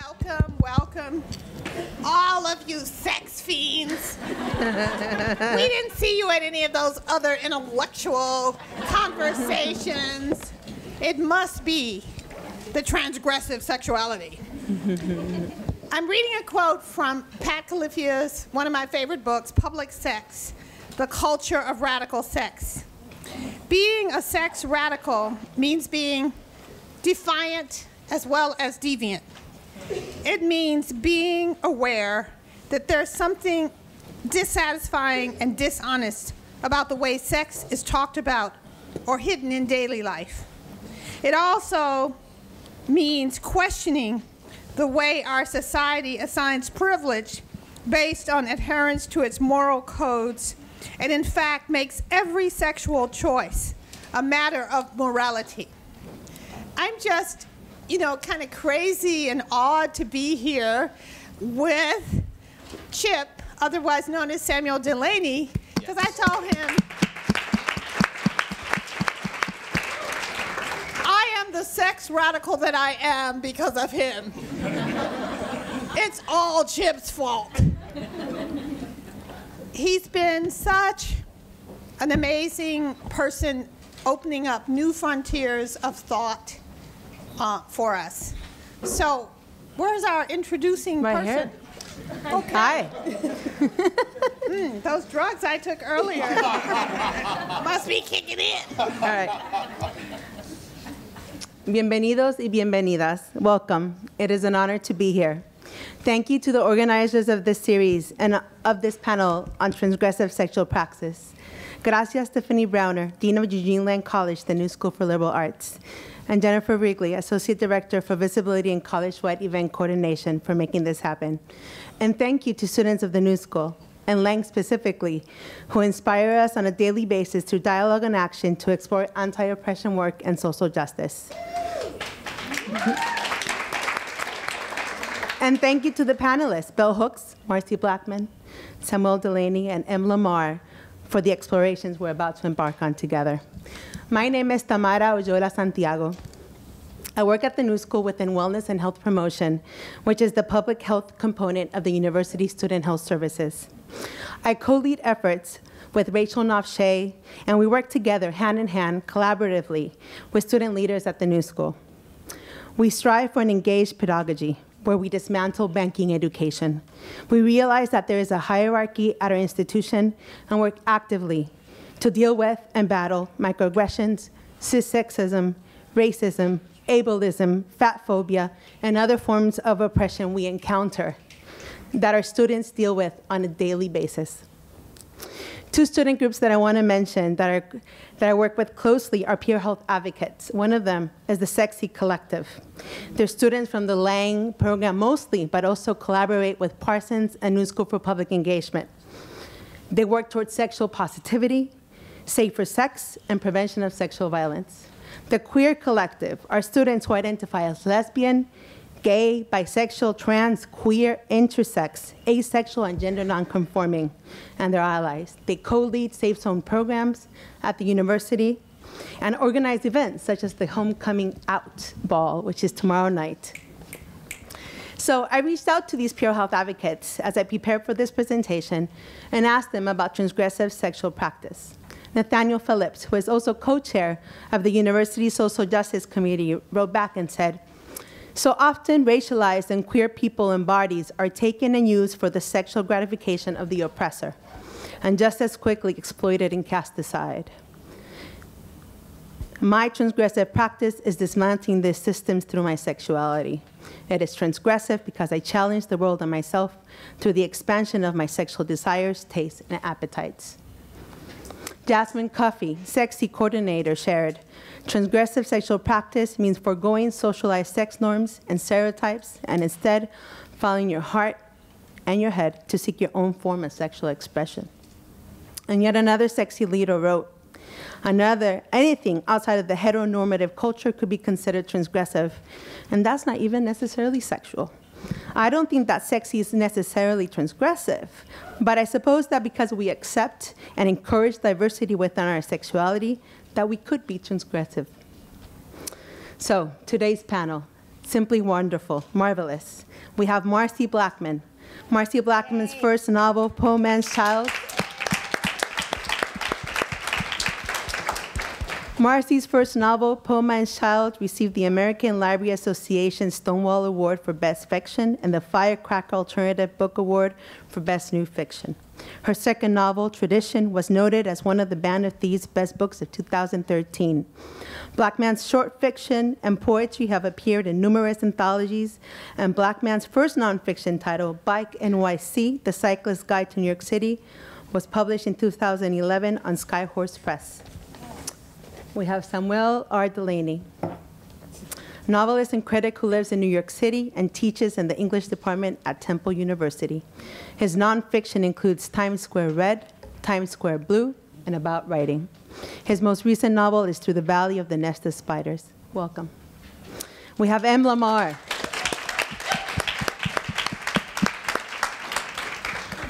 welcome, welcome, all of you sex fiends. We didn't see you at any of those other intellectual conversations. It must be the transgressive sexuality. I'm reading a quote from Pat Califia's, one of my favorite books, Public Sex, The Culture of Radical Sex. Being a sex radical means being defiant as well as deviant. It means being aware that there's something dissatisfying and dishonest about the way sex is talked about or hidden in daily life. It also means questioning the way our society assigns privilege based on adherence to its moral codes, and in fact makes every sexual choice a matter of morality. I'm just, kind of crazy and awed to be here with Chip, otherwise known as Samuel Delaney, because I told him I am the sex radical that I am because of him. It's all Chip's fault. He's been such an amazing person opening up new frontiers of thought for us. So, where's our introducing person? Here. Okay. Hi. Those drugs I took earlier must be kicking in. All right. Bienvenidos y bienvenidas. Welcome. It is an honor to be here. Thank you to the organizers of this series and of this panel on transgressive sexual praxis. Gracias, Stephanie Browner, Dean of Eugene Land College, the New School for Liberal Arts, and Jennifer Wrigley, Associate Director for Visibility and College-wide Event Coordination, for making this happen. And thank you to students of the New School, and Lang specifically, who inspire us on a daily basis through dialogue and action to explore anti-oppression work and social justice. And thank you to the panelists, Bell Hooks, Marcy Blackman, Samuel Delaney, and M. Lamar, for the explorations we're about to embark on together. My name is Tamara Oyola Santiago. I work at the New School within Wellness and Health Promotion, which is the public health component of the University Student Health Services. I co-lead efforts with Rachel Knopf-Shea, and we work together hand in hand, collaboratively, with student leaders at the New School. We strive for an engaged pedagogy, where we dismantle banking education. We realize that there is a hierarchy at our institution and work actively to deal with and battle microaggressions, cissexism, racism, ableism, fat phobia, and other forms of oppression we encounter that our students deal with on a daily basis. Two student groups that I want to mention that I work with closely are peer health advocates. One of them is the Sexy Collective. They're students from the Lang program mostly, but also collaborate with Parsons and New School for Public Engagement. They work towards sexual positivity, safer sex, and prevention of sexual violence. The Queer Collective are students who identify as lesbian, gay, bisexual, trans, queer, intersex, asexual, and gender nonconforming, and their allies. They co-lead Safe Zone programs at the university and organize events such as the Homecoming Out Ball, which is tomorrow night. So I reached out to these peer health advocates as I prepared for this presentation and asked them about transgressive sexual practice. Nathaniel Phillips, who is also co-chair of the University Social Justice Committee, wrote back and said, "So often racialized and queer people and bodies are taken and used for the sexual gratification of the oppressor, and just as quickly exploited and cast aside. My transgressive practice is dismantling these systems through my sexuality. It is transgressive because I challenge the world and myself through the expansion of my sexual desires, tastes, and appetites." Jasmine Cuffey, Sexy Coordinator, shared, "Transgressive sexual practice means foregoing socialized sex norms and stereotypes and instead following your heart and your head to seek your own form of sexual expression." And yet another sexy leader wrote, "Anything outside of the heteronormative culture could be considered transgressive, and that's not even necessarily sexual. I don't think that sexy is necessarily transgressive, but I suppose that because we accept and encourage diversity within our sexuality, that we could be transgressive." So today's panel, simply wonderful, marvelous. We have Marcy Blackman. Marcy Blackman's first novel, Poor Man's Child. Marcy's first novel, Poor Man's Child, received the American Library Association Stonewall Award for Best Fiction and the Firecracker Alternative Book Award for Best New Fiction. Her second novel, Tradition, was noted as one of the Band of Thieves' best books of 2013. Blackman's short fiction and poetry have appeared in numerous anthologies, and Blackman's first nonfiction title, Bike NYC, The Cyclist's Guide to New York City, was published in 2011 on Skyhorse Press. We have Samuel R. Delaney, novelist and critic who lives in New York City and teaches in the English department at Temple University. His nonfiction includes Times Square Red, Times Square Blue, and About Writing. His most recent novel is Through the Valley of the Nest of Spiders. Welcome. We have M. Lamar.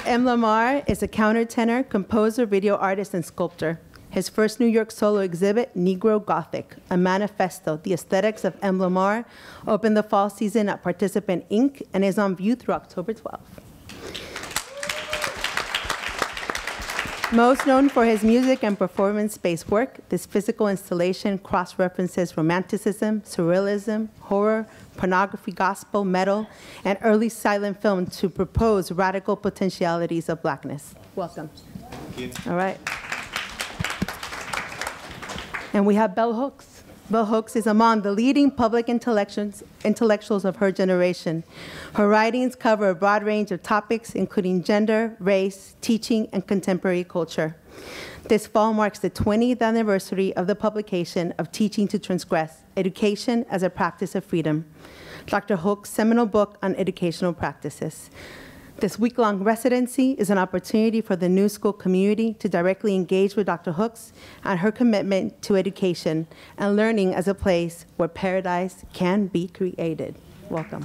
M. Lamar is a countertenor, composer, video artist, and sculptor. His first New York solo exhibit, Negro Gothic, a manifesto, the aesthetics of M. Lamar, opened the fall season at Participant Inc. and is on view through October 12th. Most known for his music and performance-based work, this physical installation cross-references romanticism, surrealism, horror, pornography, gospel, metal, and early silent film to propose radical potentialities of Blackness. Welcome. Thank you. All right. And we have Bell Hooks. Bell Hooks is among the leading public intellectuals of her generation. Her writings cover a broad range of topics, including gender, race, teaching, and contemporary culture. This fall marks the 20th anniversary of the publication of Teaching to Transgress, Education as a Practice of Freedom, Dr. Hooks' seminal book on educational practices. This week-long residency is an opportunity for the New School community to directly engage with Dr. Hooks and her commitment to education and learning as a place where paradise can be created. Welcome.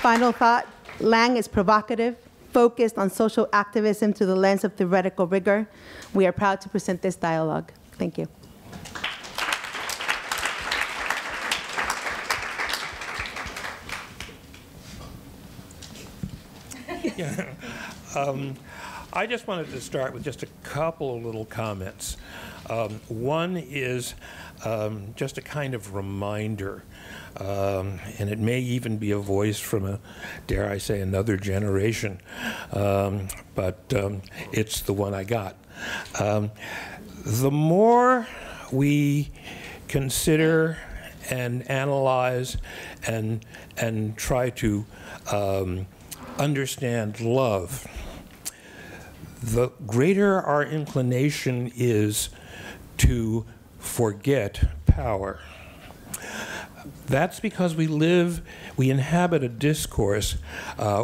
Final thought, Lang is provocative, focused on social activism through the lens of theoretical rigor. We are proud to present this dialogue. Thank you. Yeah. I just wanted to start with just a couple of little comments. One is just a kind of reminder, and it may even be a voice from a, dare I say, another generation, but it's the one I got. The more we consider and analyze and try to understand love, the greater our inclination is to forget power. That's because we inhabit a discourse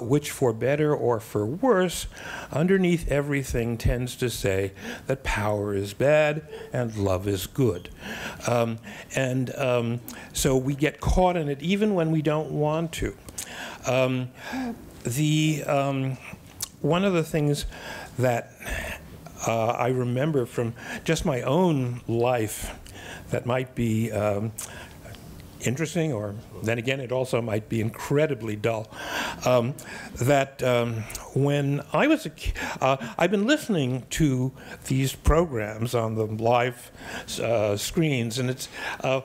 which, for better or for worse, underneath everything tends to say that power is bad and love is good. So we get caught in it even when we don't want to. One of the things that I remember from just my own life that might be interesting, or then again it also might be incredibly dull, when I was a kid, I've been listening to these programs on the live screens, and it's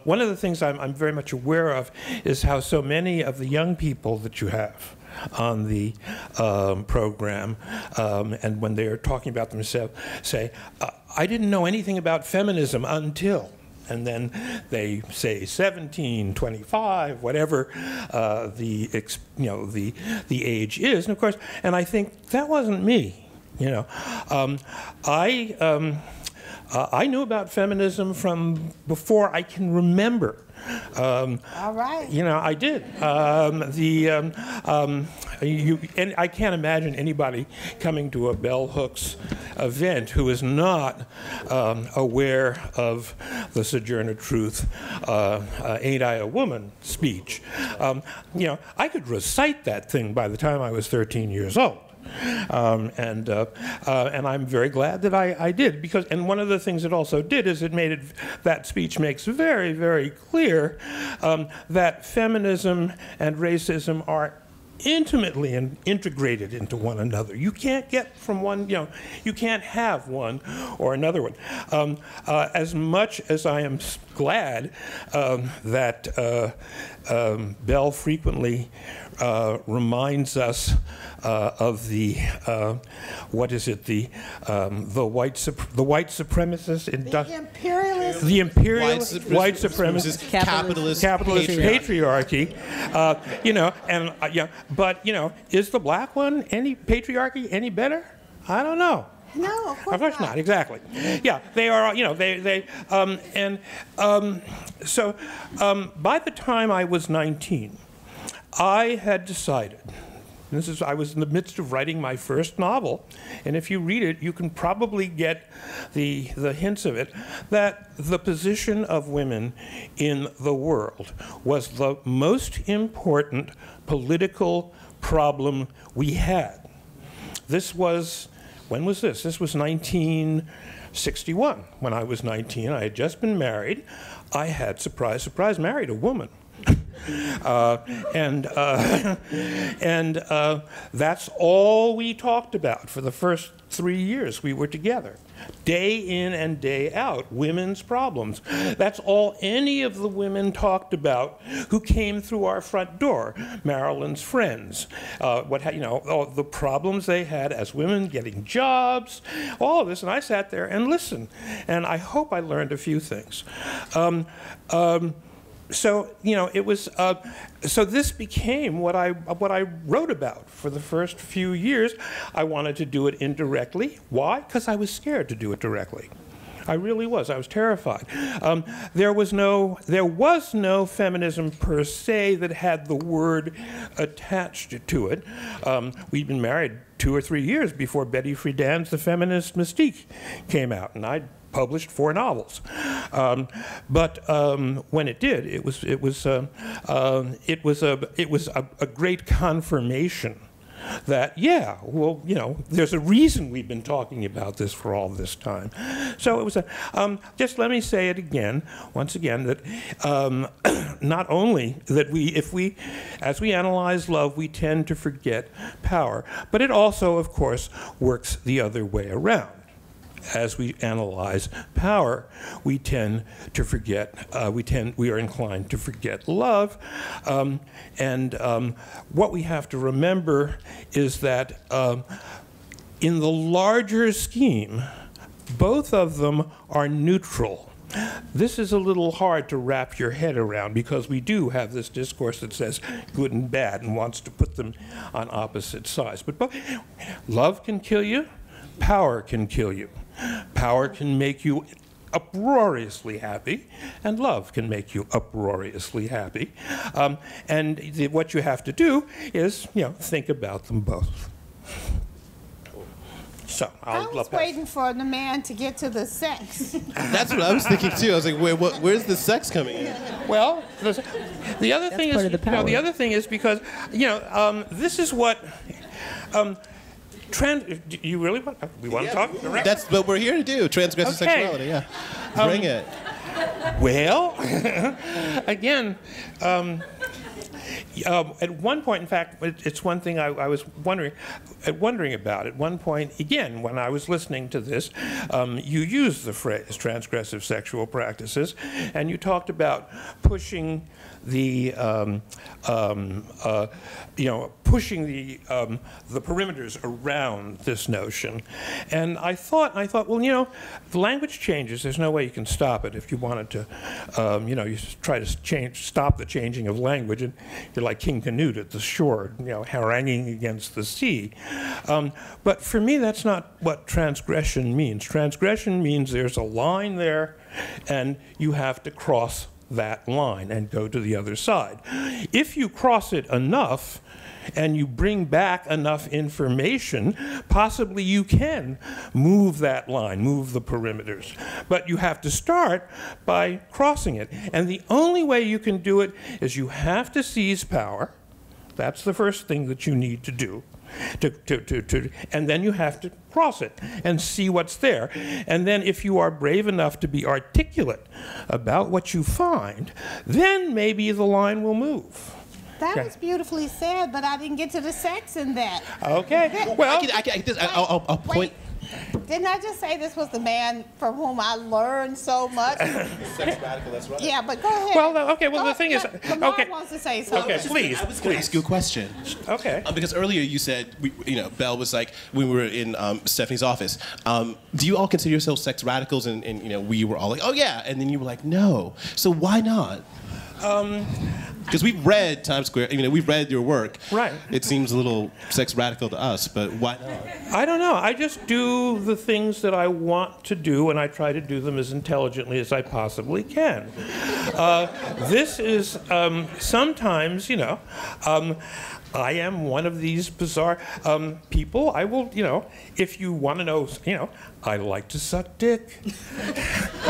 one of the things I'm very much aware of is how so many of the young people that you have on the program, and when they're talking about themselves, say, I didn't know anything about feminism until, and then they say 17, 25, whatever the age is, and of course, and I think that wasn't me, you know. I knew about feminism from before I can remember. All right. You know, I did. And I can't imagine anybody coming to a Bell Hooks event who is not aware of the Sojourner Truth, Ain't I a Woman speech. You know, I could recite that thing by the time I was 13 years old. And I'm very glad that I did, because, and one of the things it also did is it made it, that speech makes very, very clear that feminism and racism are intimately integrated into one another. You can't get from one, you can't have one or another one. As much as I am glad that Bell frequently reminds us of the what is it, the white supremacist, the imperialist white supremacist capitalist patriarchy, but is the black one any patriarchy any better? I don't know. No, of course not. Exactly. Yeah, they are. So by the time I was 19, I had decided. I was in the midst of writing my first novel, and if you read it, you can probably get the hints of it, that the position of women in the world was the most important political problem we had. This was, when was this? This was 1961. When I was 19, I had just been married. I had, surprise, surprise, married a woman. That's all we talked about for the first 3 years we were together. Day in and day out, women's problems. That's all any of the women talked about who came through our front door. Marilyn's friends, all the problems they had as women, getting jobs, all of this. And I sat there and listened, and I hope I learned a few things. So it was. So this became what I wrote about for the first few years. I wanted to do it indirectly. Why? Because I was scared to do it directly. I really was. I was terrified. There was no feminism per se that had the word attached to it. We'd been married 2 or 3 years before Betty Friedan's The Feminist Mystique came out, and I'd published 4 novels, but when it did, it was a great confirmation that there's a reason we've been talking about this for all this time. So it was just let me say it again, once again, that not only that as we analyze love, we tend to forget power, but it also, of course, works the other way around. As we analyze power, we tend to forget, we are inclined to forget love. What we have to remember is that in the larger scheme, both of them are neutral. This is a little hard to wrap your head around, because we do have this discourse that says good and bad and wants to put them on opposite sides. But love can kill you, power can kill you. Power can make you uproariously happy, and love can make you uproariously happy. What you have to do is, think about them both. So I was waiting for the man to get to the sex. That's what I was thinking too. I was like, where's the sex coming in? Well, the other thing is, the other thing is because, this is what. Do you really want? We want to talk? That's what we're here to do. Transgressive sexuality. Yeah, bring it. Well, again, at one point, in fact, it's one thing I was wondering about. At one point, again, when I was listening to this, you used the phrase transgressive sexual practices, and you talked about pushing the the perimeters around this notion. And I thought, well, the language changes. There's no way you can stop it. If you wanted to, you try to stop the changing of language, and you're like King Canute at the shore, haranguing against the sea. But for me, that's not what transgression means. Transgression means there's a line there, and you have to cross that line and go to the other side. If you cross it enough and you bring back enough information, possibly you can move that line, move the perimeters. But you have to start by crossing it. And the only way you can do it is you have to seize power. That's the first thing that you need to do. and then you have to cross it and see what's there. And then if you are brave enough to be articulate about what you find, then maybe the line will move. That was beautifully said, but I didn't get to the sex in that. Okay. Well, I'll point. Didn't I just say this was the man from whom I learned so much? Sex radical, that's right. Yeah, but go ahead. well, okay. Well, the thing is, Lamar okay. wants to say something. Okay, please. I was going to ask you a question. Okay. Because earlier you said, Belle was like, when we were in Stephanie's office, do you all consider yourselves sex radicals? And we were all like, oh yeah. And then you were like, no. So why not? Because we've read Times Square, we've read your work. Right. It seems a little sex radical to us, but why not? I don't know. I just do the things that I want to do, and I try to do them as intelligently as I possibly can. This is sometimes, I am one of these bizarre people. I will, if you want to know, I like to suck dick.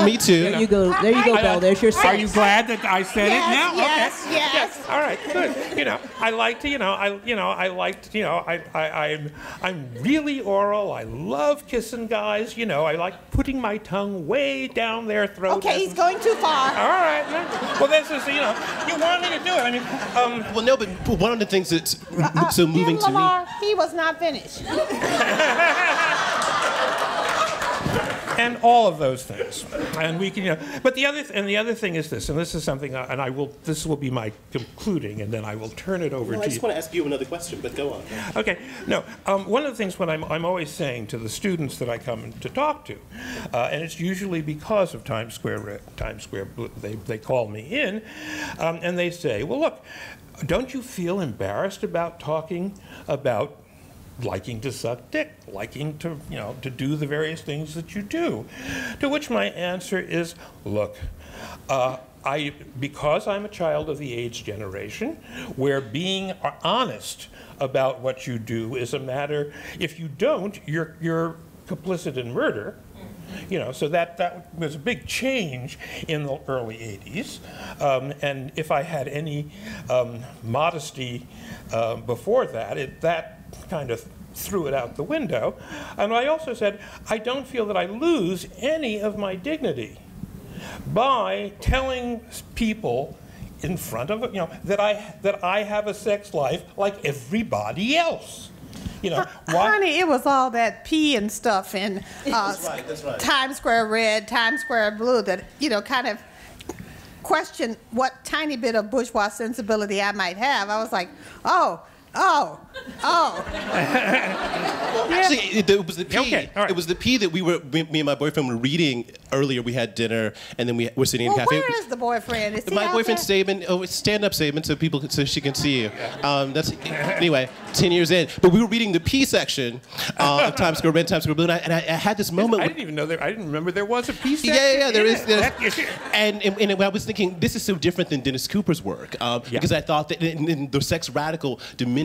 Me too. There you go, Belle. There's your sex. Are you glad that I said it now? Yes, Okay. yes. All right. Good. I like to, I'm really oral. I love kissing guys. I like putting my tongue way down their throat. Okay, he's going too far. All right. Well, this is, you want me to do it. I mean, Well, no, but one of the things that's so moving to me. Lamar, he was not finished. and all of those things, and we can, But the other thing is this, and this is something, this will be my concluding, and then I will turn it over to you. I just want to ask you another question, but go on. Okay. No. One of the things I'm always saying to the students that I come to talk to, and it's usually because of Times Square, they call me in, and they say, well, look, don't you feel embarrassed about talking about liking to suck dick, liking to, to do the various things that you do? To which my answer is, look, because I'm a child of the AIDS generation, where being honest about what you do is a matter, if you don't, you're complicit in murder. So that was a big change in the early 80s. And if I had any modesty before that, that kind of threw it out the window. And I also said, I don't feel that I lose any of my dignity by telling people in front of that I have a sex life like everybody else. Why? Honey, it was all that pee and stuff in That's right. Times Square Red, Times Square Blue that, kind of questioned what tiny bit of bourgeois sensibility I might have. I was like, oh. Actually, it was the pee. Okay, all right. It was the pee that me and my boyfriend were reading earlier. We had dinner, and then we were sitting in a cafe. Where is the boyfriend? Is he My out boyfriend's there? statement, it's stand-up statement, so she can see you. Anyway, 10 years in. But we were reading the P section of Times Square Red, Times Square Blue, and I had this moment. I didn't even know I didn't remember there was a P section. Yeah, there is. That- And I was thinking, this is so different than Dennis Cooper's work, because I thought that in the sex radical dimension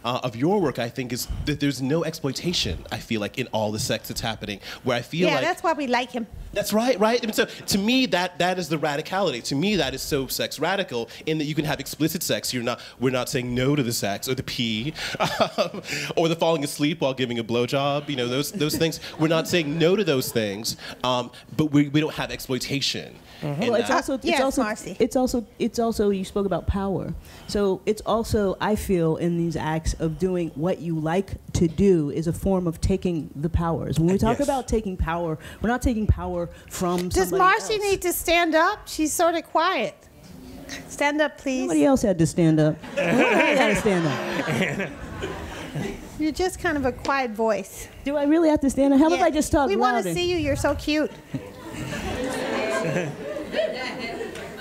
of your work, I think, is that there's no exploitation, I feel like, in all the sex that's happening, where I feel like... Yeah, that's why we like him. That's right. And so to me, that is the radicality. To me, that is so sex radical in that you can have explicit sex. We're not saying no to the sex or the pee, or the falling asleep while giving a blowjob. Those things. We're not saying no to those things, but we don't have exploitation. Well, Marcy. it's also you spoke about power. So it's also, I feel, in these acts of doing what you like to do is a form of taking the powers. When we talk about taking power, we're not taking power from Does somebody Marcy else. need to stand up? She's sort of quiet. Stand up, please. Somebody else had to stand up. I got to stand up. You're just kind of a quiet voice. Do I really have to stand up? How about I just talk We louder? want to see you. You're so cute.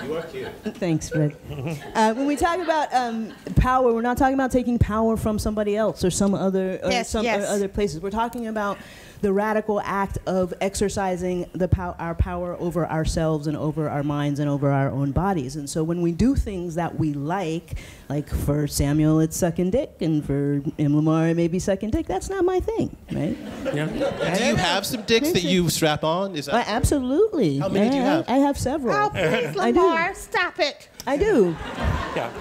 You are cute. Thanks, Fred. When we talk about power, we're not talking about taking power from somebody else or some other other places. We're talking about the radical act of exercising our power over ourselves and over our minds and over our own bodies. And so when we do things that we like for Samuel, it's sucking dick, and for Lamar, it may be sucking dick. That's not my thing, right? Yeah. Do you have some dicks that you strap on? Absolutely. How many do you have? I have several. Oh, please, I do. Lamar, stop it. I do. Yeah.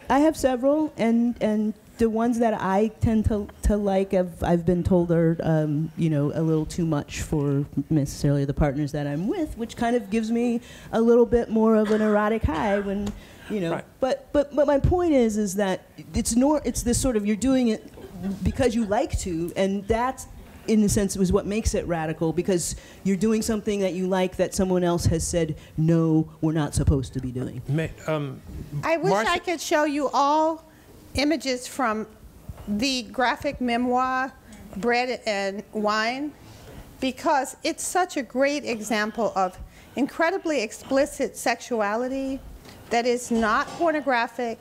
I have several, and the ones that I tend to like, I've been told are you know, a little too much for necessarily the partners that I'm with, which kind of gives me a little bit more of an erotic high when, you know. Right. But my point is that it's this sort of, you're doing it because you like to, and that's, in a sense, was what makes it radical, because you're doing something that you like that someone else has said, no, we're not supposed to be doing. I wish I could show you all images from the graphic memoir, Bread and Wine, because it's such a great example of incredibly explicit sexuality that is not pornographic,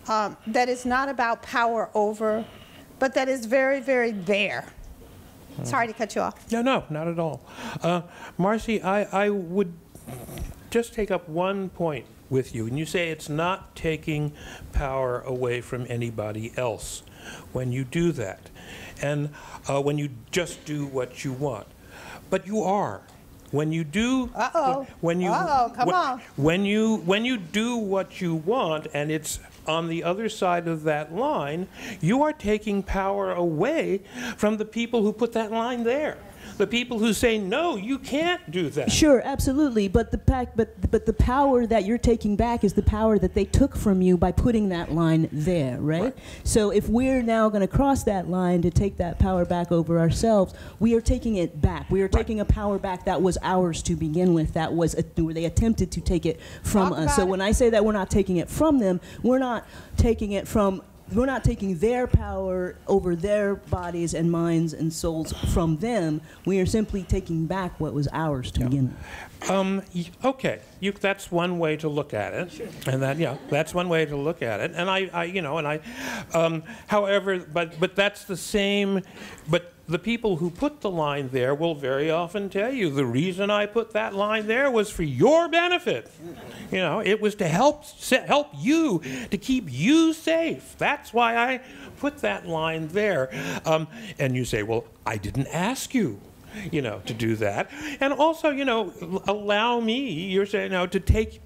that is not about power over, but that is very, very there. Sorry to cut you off. No, not at all. Marcy, I would just take up one point with you. And you say it's not taking power away from anybody else when you do that. And when you just do what you want. But you are. When you do... When you do what you want, and it's on the other side of that line, you are taking power away from the people who put that line there. The people who say, no, you can't do that. Sure, absolutely. But the power that you're taking back is the power that they took from you by putting that line there, right? So if we're now going to cross that line to take that power back over ourselves, we are taking it back. We are taking a power back that was ours to begin with, that was where they attempted to take it from us. So when I say that we're not taking it from them, we're not taking it from... We're not taking their power over their bodies and minds and souls from them. We are simply taking back what was ours to begin with. Okay, that's one way to look at it, sure. And that's one way to look at it. And however, but that's the same. But the people who put the line there will very often tell you the reason I put that line there was for your benefit. You know, it was to help you, to keep you safe. That's why I put that line there. And you say, well, I didn't ask you, to do that. And also, allow me, you're saying, to take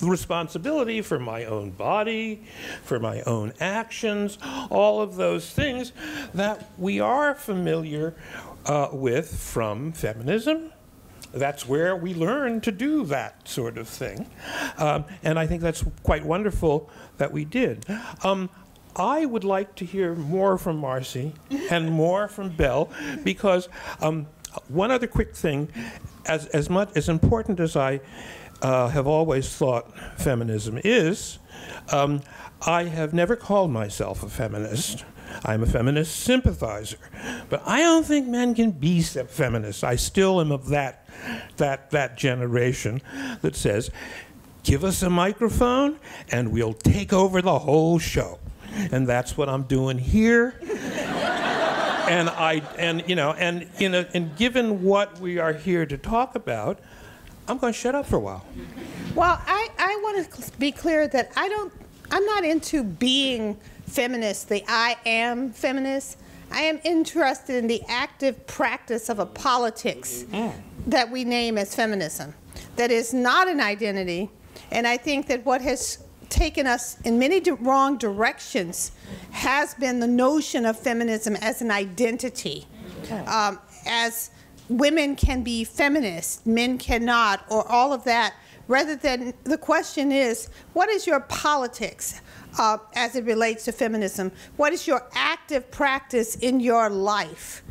responsibility for my own body, for my own actions, all of those things that we are familiar with from feminism. That's where we learn to do that sort of thing. And I think that's quite wonderful that we did. I would like to hear more from Marcy and more from Belle, because one other quick thing, as important as I have always thought feminism is, I have never called myself a feminist. I'm a feminist sympathizer. But I don't think men can be feminists. I still am of that generation that says, give us a migrophone and we'll take over the whole show. And that's what I'm doing here. and given what we are here to talk about, I'm going to shut up for a while. Well, I want to be clear that I'm not into being feminist, the I am feminist. I am interested in the active practice of a politics that we name as feminism. That is not an identity, and I think that what has taken us in many wrong directions has been the notion of feminism as an identity. As women can be feminists, men cannot, or all of that, rather than the question is, what is your politics as it relates to feminism? What is your active practice in your life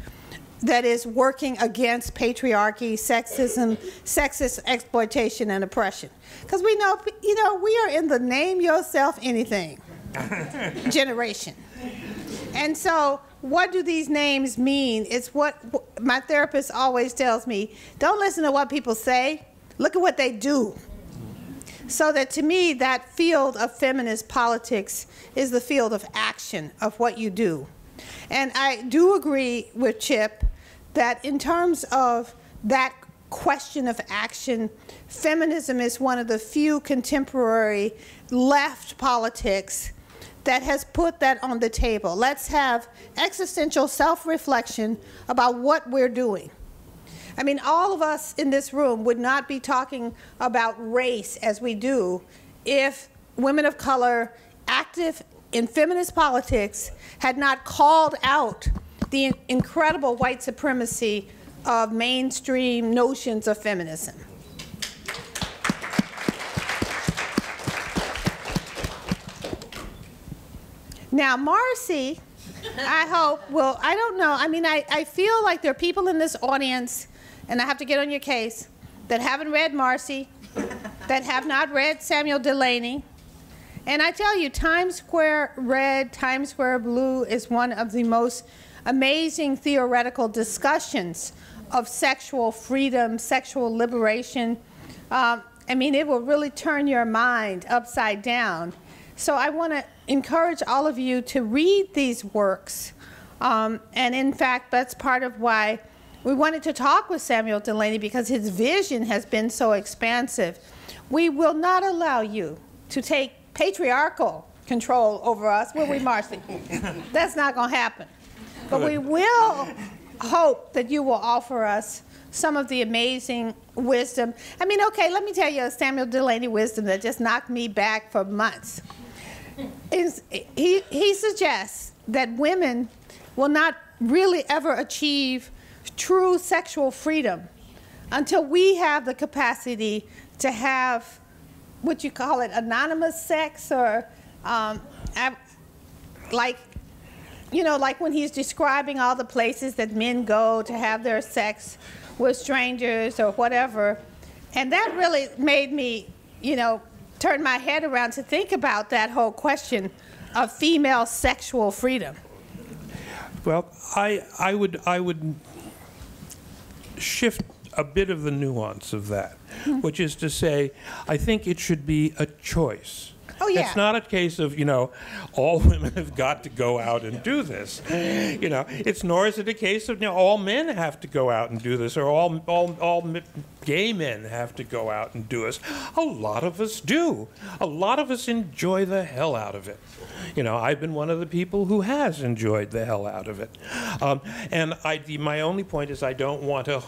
that is working against patriarchy, sexism, sexist exploitation, and oppression? Because we know, we are in the name yourself anything generation. And so what do these names mean? It's what my therapist always tells me, don't listen to what people say, look at what they do. So that to me, that field of feminist politics is the field of action, of what you do. And I do agree with Chip that in terms of that question of action, feminism is one of the few contemporary left politics that has put that on the table. Let's have existential self-reflection about what we're doing. I mean, all of us in this room would not be talking about race as we do if women of color, active in feminist politics had not called out the incredible white supremacy of mainstream notions of feminism. Now, Marcy, I hope, will, I don't know, I mean, I feel like there are people in this audience, and I have to get on your case, that haven't read Marcy, that have not read Samuel Delany. And I tell you, Times Square Red, Times Square Blue is one of the most amazing theoretical discussions of sexual freedom, sexual liberation. I mean, it will really turn your mind upside down. So I want to encourage all of you to read these works. And in fact, that's part of why we wanted to talk with Samuel Delany, because his vision has been so expansive. We will not allow you to take patriarchal control over us, will we, Marcy? That's not going to happen. But we will hope that you will offer us some of the amazing wisdom. I mean, okay, let me tell you a Samuel Delany wisdom that just knocked me back for months. He suggests that women will not really ever achieve true sexual freedom until we have the capacity to have, what you call it, anonymous sex, or like, you know, like when he's describing all the places that men go to have their sex with strangers or whatever. And that really made me, you know, turn my head around to think about that whole question of female sexual freedom. Well, I would shift a bit of the nuance of that, which is to say, I think it should be a choice. Oh, yeah. It's not a case of, you know, all women have got to go out and do this. You know, nor is it a case of, you know, all men have to go out and do this, or all gay men have to go out and do this. A lot of us do. A lot of us enjoy the hell out of it. You know, I've been one of the people who has enjoyed the hell out of it. And my only point is I don't want to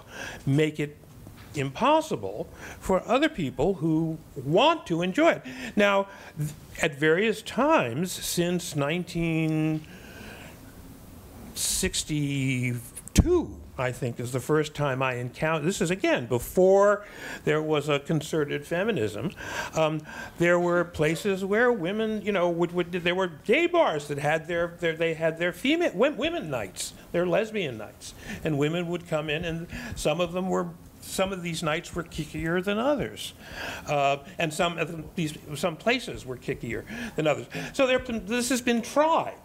make it impossible for other people who want to enjoy it. Now, at various times since 1962, I think, is the first time I encountered, this is again before there was a concerted feminism, there were places where women, you know, there were gay bars that had their female women nights, their lesbian nights, and women would come in, and some of these nights were kickier than others, and some places were kickier than others. So this has been tried,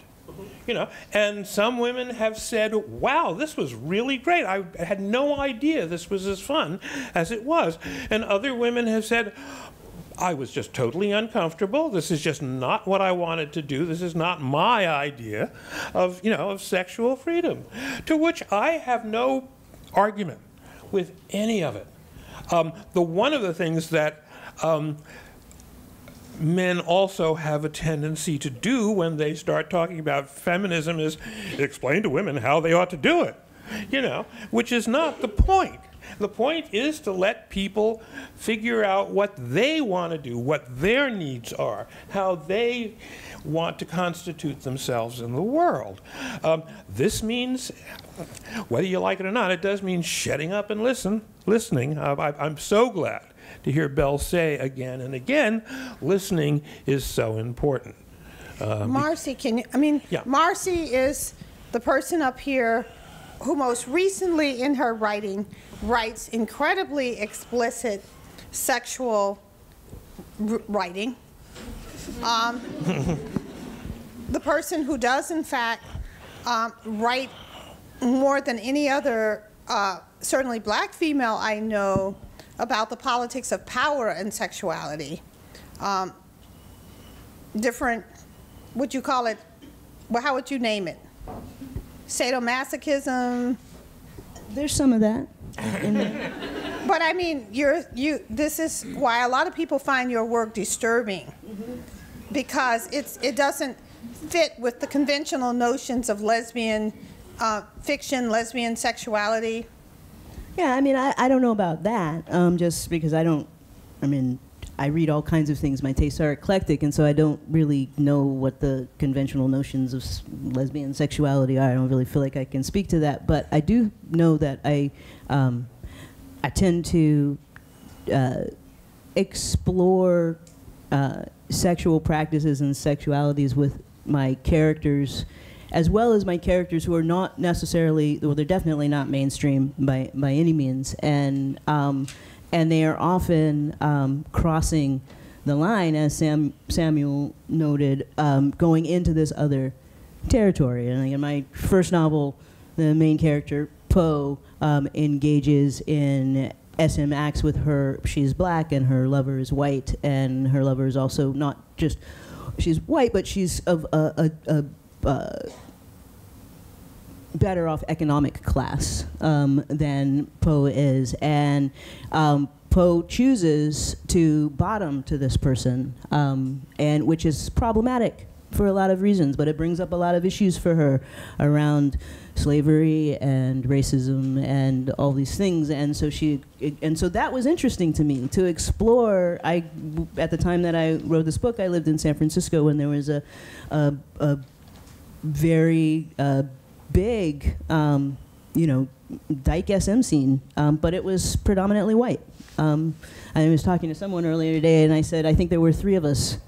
you know, and some women have said, "Wow, this was really great. I had no idea this was as fun as it was," and other women have said, "I was just totally uncomfortable. This is just not what I wanted to do. This is not my idea of, you know, of sexual freedom," to which I have no argument with any of it. One of the things that men also have a tendency to do when they start talking about feminism is explain to women how they ought to do it, you know, which is not the point. The point is to let people figure out what they want to do, what their needs are, how they want to constitute themselves in the world. This means, whether you like it or not, it does mean shutting up and listening. I'm so glad to hear Belle say again and again, listening is so important. Marcy, yeah. Marcy is the person up here who most recently in her writing writes incredibly explicit sexual writing. The person who does, in fact, write more than any other, certainly black female I know, about the politics of power and sexuality. Different, would you call it, well, how would you name it? Sadomasochism? There's some of that in there. But I mean, this is why a lot of people find your work disturbing, because it doesn't fit with the conventional notions of lesbian fiction, lesbian sexuality. Yeah, I mean, I don't know about that, just because I I read all kinds of things. My tastes are eclectic, and so I don't really know what the conventional notions of lesbian sexuality are. I don't really feel like I can speak to that, but I do know that I tend to explore sexual practices and sexualities with my characters, as well as my characters who are not necessarily, well, they're definitely not mainstream by any means, and they are often crossing the line, as Samuel noted, going into this other territory. And in my first novel, the main character, Poe, engages in SM acts with her. She's black and her lover is white, and her lover is also not just, she's white, but she's of a better off economic class than Poe is, and Poe chooses to bottom to this person, and which is problematic for a lot of reasons, but it brings up a lot of issues for her around slavery and racism and all these things, and so so that was interesting to me to explore. At the time that I wrote this book, I lived in San Francisco, and there was a very big, dyke SM scene, but it was predominantly white. I was talking to someone earlier today, and I said, I think there were 3 of us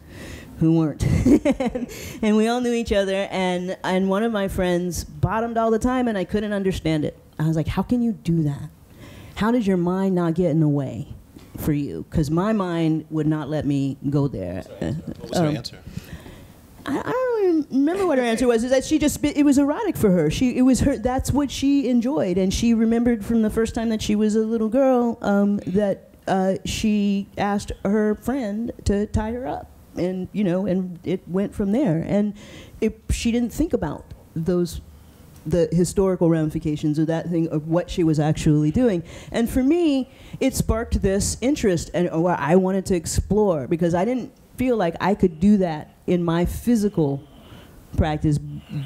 who weren't. And we all knew each other, and one of my friends bottomed all the time, and I couldn't understand it. I was like, how can you do that? How does your mind not get in the way for you? Because my mind would not let me go there. What was her answer? I don't even remember what her answer was. Is that it was erotic for her. It was her. That's what she enjoyed, and she remembered from the first time that she was a little girl that she asked her friend to tie her up, and and it went from there. And she didn't think about the historical ramifications of that thing, of what she was actually doing. And for me, it sparked this interest, and I wanted to explore, because I didn't feel like I could do that in my physical practice,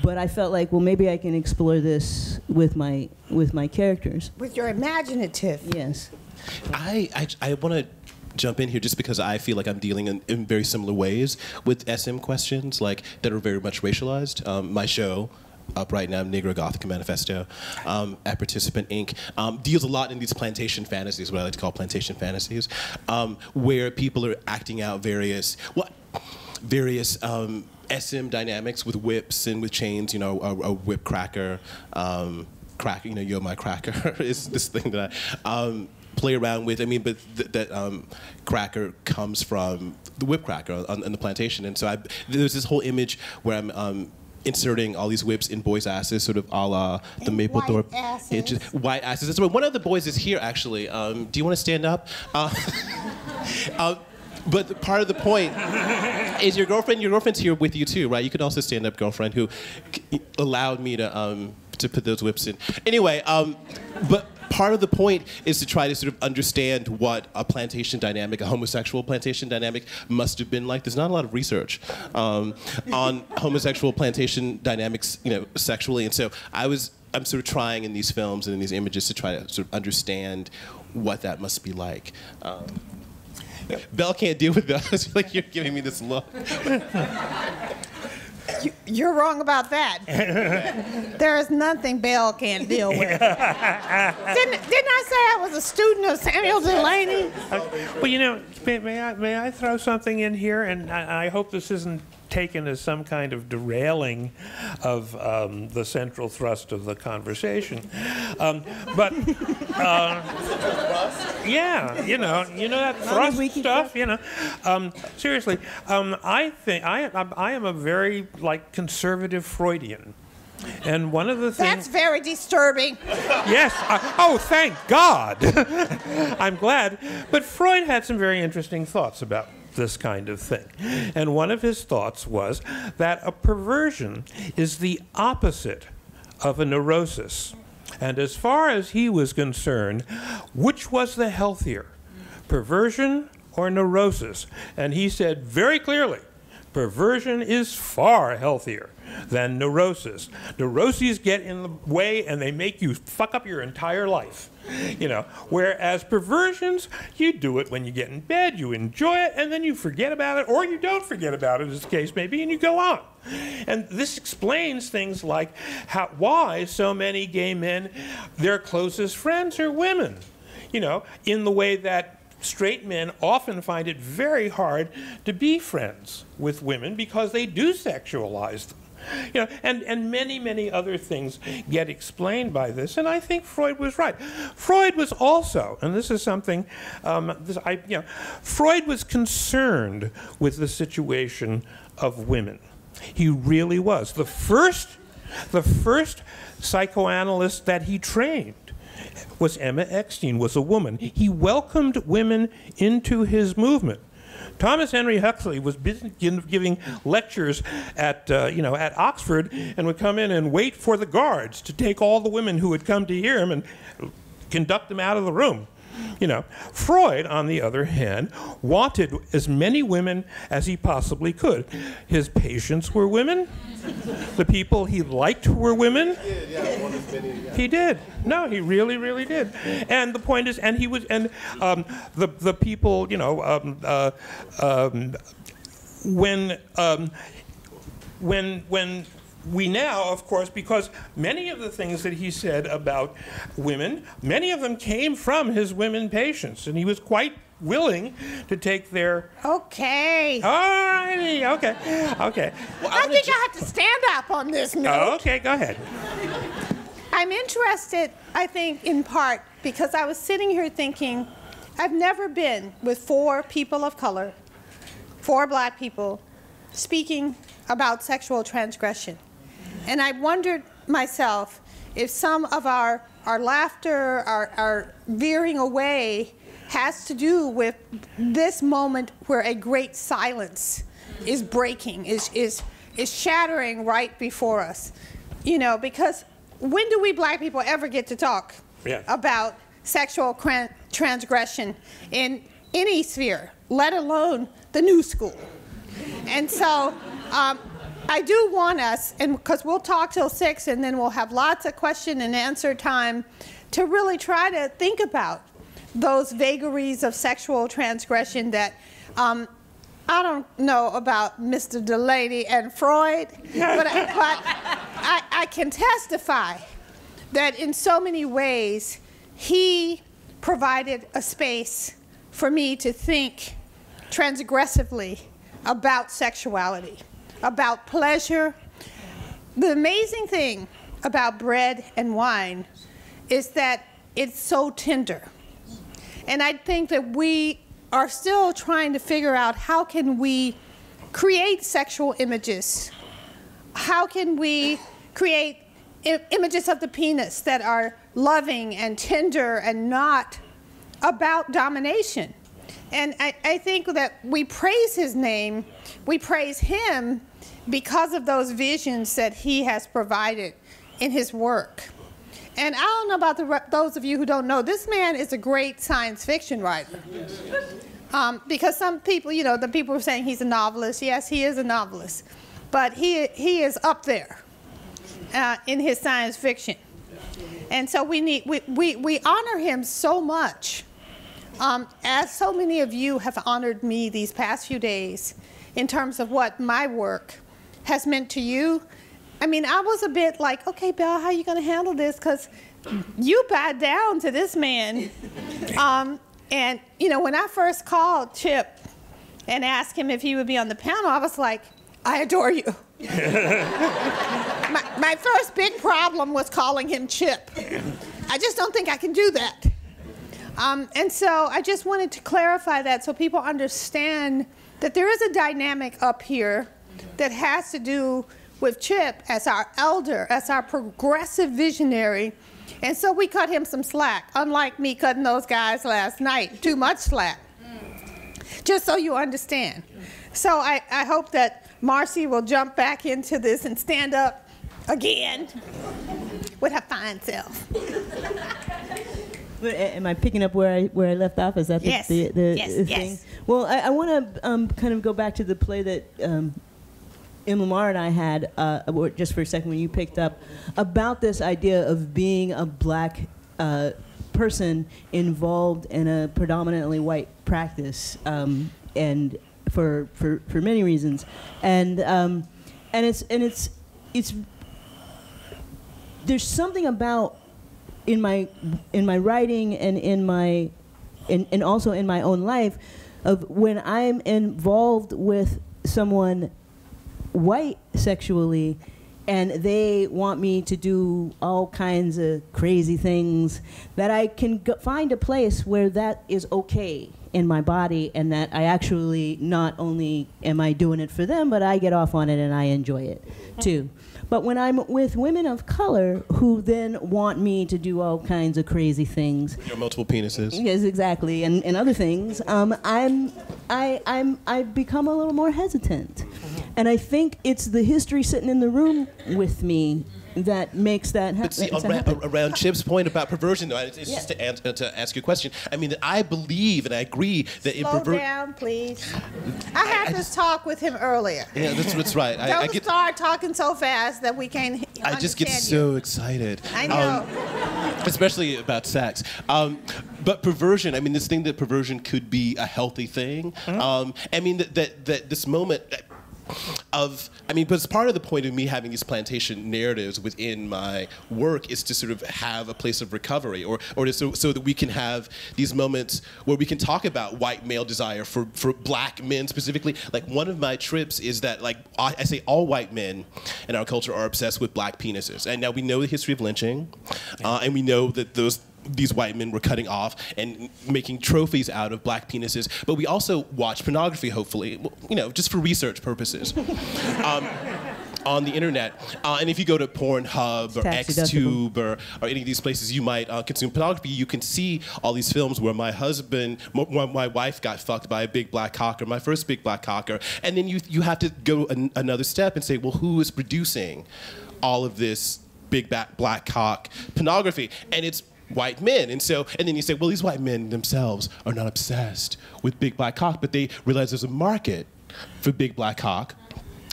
but I felt like, well, maybe I can explore this with my characters. With your imaginative. Yes. I want to jump in here just because I feel like I'm dealing in very similar ways with SM questions, like that are very much racialized. My show, up right now, Negro Gothic Manifesto, at Participant Inc., deals a lot in these plantation fantasies, what I like to call plantation fantasies, where people are acting out various SM dynamics with whips and with chains. A whip cracker, you're my cracker is this thing that I play around with. I mean, but that cracker comes from the whip cracker on the plantation, and so there's this whole image where I'm inserting all these whips in boys' asses, sort of a la the Mapplethorpe. White asses. That's right. One of the boys is here, actually. Do you want to stand up? But part of the point is your girlfriend's here with you too, right? You can also stand up, girlfriend, who allowed me to put those whips in. Anyway, but part of the point is to try to sort of understand what a plantation dynamic, a homosexual plantation dynamic, must have been like. There's not a lot of research on homosexual plantation dynamics, sexually, and so I'm sort of trying in these films and in these images to try to sort of understand what that must be like. Belle can't deal with that. It's like you're giving me this look. You're wrong about that. There is nothing Belle can't deal with. Didn't I say I was a student of Samuel Delaney? Well, may I throw something in here? And I hope this isn't taken as some kind of derailing of the central thrust of the conversation. Yeah, that thrust stuff. Seriously, I think I am a very conservative Freudian. And one of the things... That's very disturbing. Yes. Oh, thank God. I'm glad. But Freud had some very interesting thoughts about this kind of thing. And one of his thoughts was that a perversion is the opposite of a neurosis. And as far as he was concerned, which was the healthier, perversion or neurosis? And he said very clearly, perversion is far healthier than neurosis. Neuroses get in the way and they make you fuck up your entire life. You know, whereas perversions, you do it when you get in bed, you enjoy it, and then you forget about it, or you don't forget about it, as the case may be, and you go on. And this explains things like why so many gay men, their closest friends are women. You know, in the way that straight men often find it very hard to be friends with women because they do sexualize them. You know, and many, many other things get explained by this, and I think Freud was right. Freud was also, and this is something, Freud was concerned with the situation of women. He really was. The first psychoanalyst that he trained was Emma Eckstein, was a woman. He welcomed women into his movement. Thomas Henry Huxley was giving lectures at Oxford, and would come in and wait for the guards to take all the women who had come to hear him and conduct them out of the room. You know, Freud, on the other hand, wanted as many women as he possibly could. His patients were women. The people he liked were women. He did. No, he really, really did. And the point is, and he was, and the people, you know, when we now, of course, because many of the things that he said about women, many of them came from his women patients, and he was quite willing to take their... Okay. All righty, okay, okay. Well, I think I have to stand up on this note. Oh, okay, go ahead. I'm interested, I think, in part, because I was sitting here thinking, I've never been with 4 people of color, 4 black people, speaking about sexual transgression. And I wondered myself if some of our laughter, our veering away has to do with this moment where a great silence is breaking, is shattering right before us. You know, because when do we black people ever get to talk about sexual transgression in any sphere, let alone the new school? And so I do want us, and because we'll talk till 6 and then we'll have lots of question and answer time, to really try to think about those vagaries of sexual transgression that I don't know about Mr. Delaney and Freud, but I can testify that in so many ways he provided a space for me to think transgressively about sexuality, about pleasure. The amazing thing about bread and wine is that it's so tender. And I think that we are still trying to figure out how can we create sexual images? How can we create images of the penis that are loving and tender and not about domination? And I think that we praise his name, we praise him because of those visions that he has provided in his work. And I don't know about those of you who don't know, this man is a great science fiction writer. Because some people, you know, the people are saying he's a novelist. Yes, he is a novelist. But he is up there in his science fiction. And so we honor him so much. As so many of you have honored me these past few days in terms of what my work has meant to you. I mean, I was a bit like, okay, Belle, how are you going to handle this? Because you bowed down to this man. And, you know, when I first called Chip and asked him if he would be on the panel, I was like, I adore you. my first big problem was calling him Chip. I just don't think I can do that. And so I just wanted to clarify that so people understand that there is a dynamic up here that has to do with Chip as our elder, as our progressive visionary. And so we cut him some slack, unlike me cutting those guys last night, too much slack. Just so you understand. So I hope that Marcy will jump back into this and stand up again with her fine self. Am I picking up where I left off? Is that yes. the yes. thing? Well, I want to kind of go back to the play that Im Lamar and I had just for a second when you picked up about this idea of being a black person involved in a predominantly white practice, and for many reasons, and it's there's something about in my writing and also in my own life of when I'm involved with someone white sexually and they want me to do all kinds of crazy things, that I can find a place where that is okay in my body, and that I actually not only am I doing it for them, but I get off on it and I enjoy it too. But when I'm with women of color who then want me to do all kinds of crazy things, your multiple penises, yes, exactly, and other things, I become a little more hesitant, and I think it's the history sitting in the room with me that makes that happen. But see, around Chip's point about perversion, though, it's just to ask you a question. I mean, I believe and I agree that in perversion. Slow down, please. I had this talk with him earlier. Yeah, that's right. Don't start talking so fast that we can't I just get so excited. I know. Especially about sex. But perversion, I mean, this thing that perversion could be a healthy thing. I mean, that this moment but it's part of the point of me having these plantation narratives within my work is to sort of have a place of recovery, or so that we can have these moments where we can talk about white male desire for black men specifically. Like, one of my trips is that, like, I say all white men in our culture are obsessed with black penises. And now we know the history of lynching, and we know that these white men were cutting off and making trophies out of black penises, but we also watch pornography, hopefully, just for research purposes, on the internet. And if you go to Pornhub or Xtube or any of these places, you might consume pornography. You can see all these films where my wife got fucked by a big black cocker, my first big black cocker, and then you have to go another step and say, well, who is producing all of this big black cock pornography? And it's white men. And then you say, well, these white men themselves are not obsessed with big black cock, but they realize there's a market for big black cock.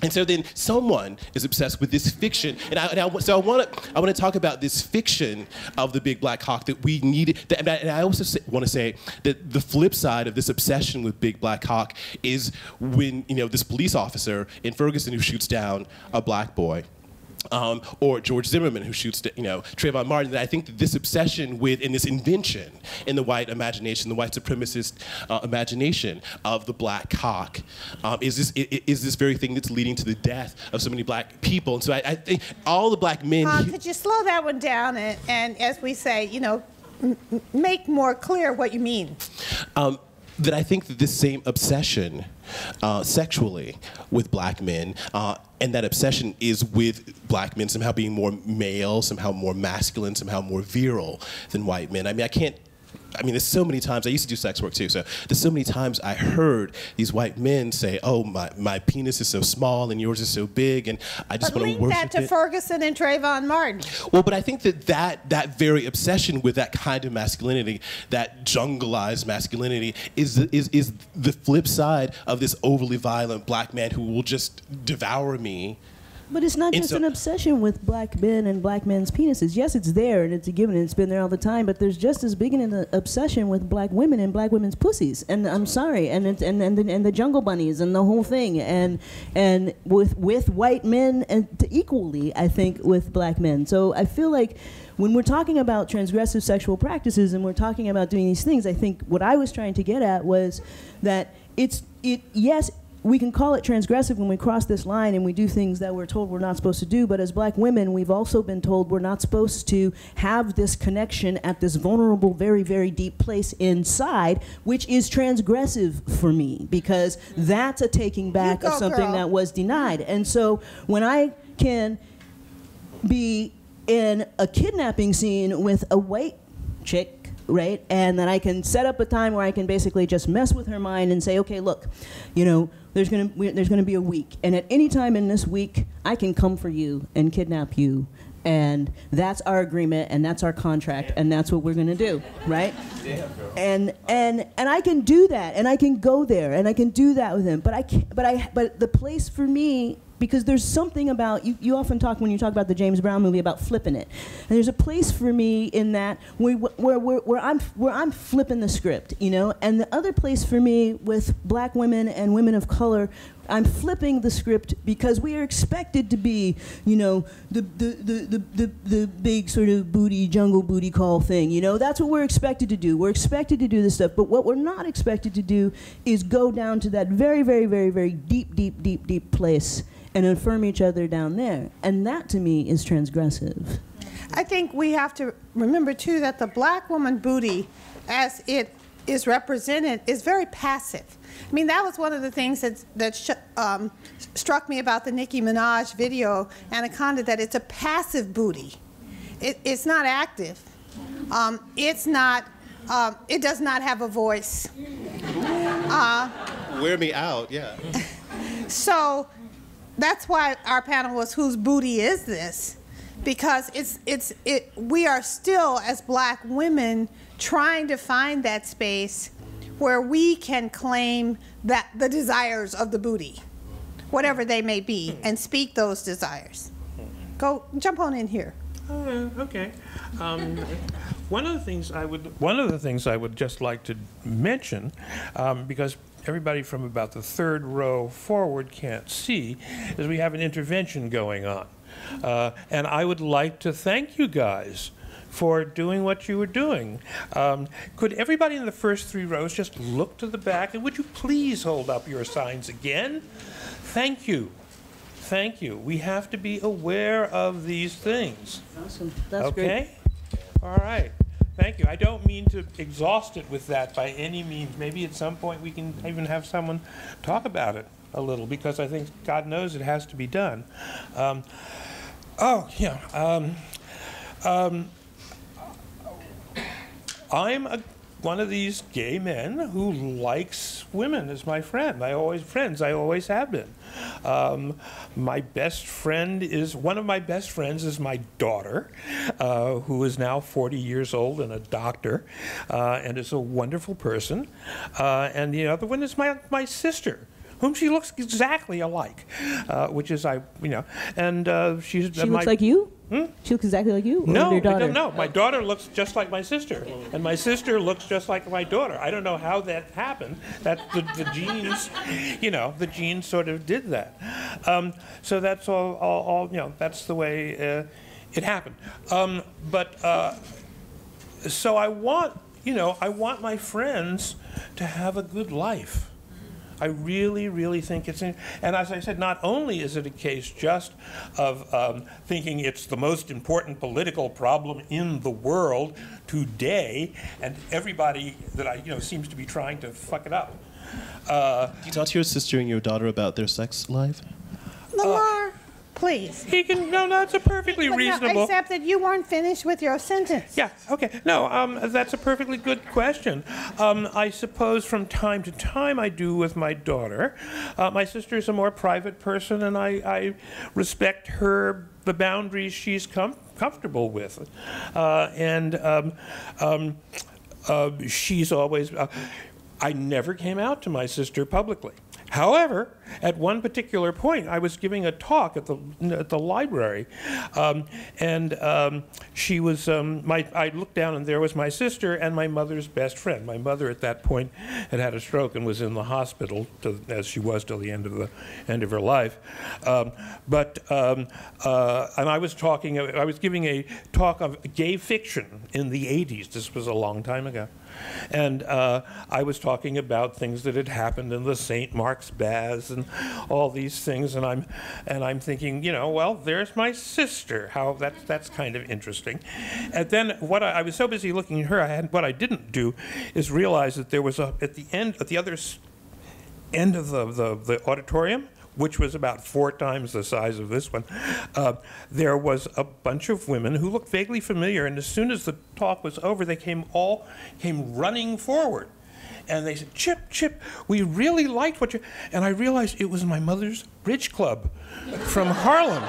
And so then someone is obsessed with this fiction, and I want to talk about this fiction of the big black cock that we needed. And I also want to say that the flip side of this obsession with big black cock is when this police officer in Ferguson who shoots down a black boy. Or George Zimmerman, who shoots Trayvon Martin. That I think that this obsession with and this invention in the white imagination, the white supremacist imagination of the black cock, is this very thing that's leading to the death of so many black people. And so I think all the black men. Could you slow that one down and as we say, make more clear what you mean? That I think that this same obsession sexually with black men, and that obsession is with black men somehow being more male, somehow more masculine, somehow more virile than white men. There's so many times, I used to do sex work too, so there's so many times I heard these white men say, oh, my penis is so small and yours is so big, and I just want to worship it. Link that to Ferguson and Trayvon Martin. Well, but I think that very obsession with that kind of masculinity, that jungleized masculinity, is the flip side of this overly violent black man who will just devour me. But it's not just an obsession with black men and black men's penises. Yes, it's there and it's a given and it's been there all the time. But there's just as big an obsession with black women and black women's pussies. And I'm sorry, and the jungle bunnies and the whole thing, and with white men and equally, I think, with black men. So I feel like when we're talking about transgressive sexual practices and we're talking about doing these things, I think what I was trying to get at was that yes. We can call it transgressive when we cross this line and we do things that we're told we're not supposed to do, but as black women, we've also been told we're not supposed to have this connection at this vulnerable, very, very deep place inside, which is transgressive for me, because that's a taking back of something that was denied. And so when I can be in a kidnapping scene with a white chick, right, and then I can set up a time where I can basically just mess with her mind and say, okay, look, there's gonna be a week, and at any time in this week, I can come for you and kidnap you And that's our agreement, and that's our contract, and that's what we're gonna do, right? And I can do that, and I can go there, and I can do that with him. But but the place for me, because there's something about you often talk when you talk about the James Brown movie about flipping it, and there's a place for me in that where I'm flipping the script, you know. And the other place for me with black women and women of color, I'm flipping the script because we are expected to be, you know, the big sort of booty, jungle booty call thing, you know. That's what we're expected to do. We're expected to do this stuff, but what we're not expected to do is go down to that very, very, very, very deep place and affirm each other down there. And that, to me, is transgressive. I think we have to remember, too, that the black woman booty, as it is represented, is very passive. I mean, that was one of the things that struck me about the Nicki Minaj video, Anaconda, that it's a passive booty. It's not active. It does not have a voice. Wear me out, yeah. So that's why our panel was, whose booty is this? Because we are still, as black women, trying to find that space where we can claim that the desires of the booty, whatever they may be, and speak those desires. Go, jump on in here. Okay. One of the things I would just like to mention, because everybody from about the third row forward can't see, is we have an intervention going on. And I would like to thank you guys for doing what you were doing. Could everybody in the first three rows just look to the back, and would you please hold up your signs again? Thank you. Thank you. We have to be aware of these things. Awesome. That's okay? Great. All right. Thank you. I don't mean to exhaust it with that by any means. Maybe at some point we can even have someone talk about it a little, because I think God knows it has to be done. I'm one of these gay men who likes women as my friend. I always have been. My best friend is, one of my best friends is my daughter, who is now 40 years old and a doctor, and is a wonderful person. And the other one is my sister, whom she looks exactly alike, which is, and she looks like you? Hmm? She looks exactly like you? Or no, your daughter? I don't know. My daughter looks just like my sister, and my sister looks just like my daughter. I don't know how that happened. That the genes, the genes sort of did that. So that's all that's the way it happened. So I want my friends to have a good life. I really, really think it's, and as I said, not only is it a case just of thinking it's the most important political problem in the world today, and everybody that I seems to be trying to fuck it up. Do you talk to your sister and your daughter about their sex life? Lamar, please. He can. No, that's a perfectly reasonable. No, except that you weren't finished with your sentence. Yeah. Okay. No. That's a perfectly good question. I suppose from time to time I do with my daughter. My sister is a more private person, and I respect the boundaries she's comfortable with, she's always. I never came out to my sister publicly. However, at one particular point, I was giving a talk at the library, and she was. I looked down, and there was my sister and my mother's best friend. My mother, at that point, had a stroke and was in the hospital, as she was till the end of her life. And I was talking. I was giving a talk of gay fiction in the '80s. This was a long time ago. And I was talking about things that had happened in the St. Mark's Baths and all these things, and I'm thinking, well, there's my sister. How that's kind of interesting. And then I was so busy looking at her, what I didn't do is realize that there was at the other end of the auditorium, which was about 4 times the size of this one, there was a bunch of women who looked vaguely familiar, and as soon as the talk was over, they came running forward. And they said, Chip, we really liked what you... And I realized it was my mother's bridge club from Harlem.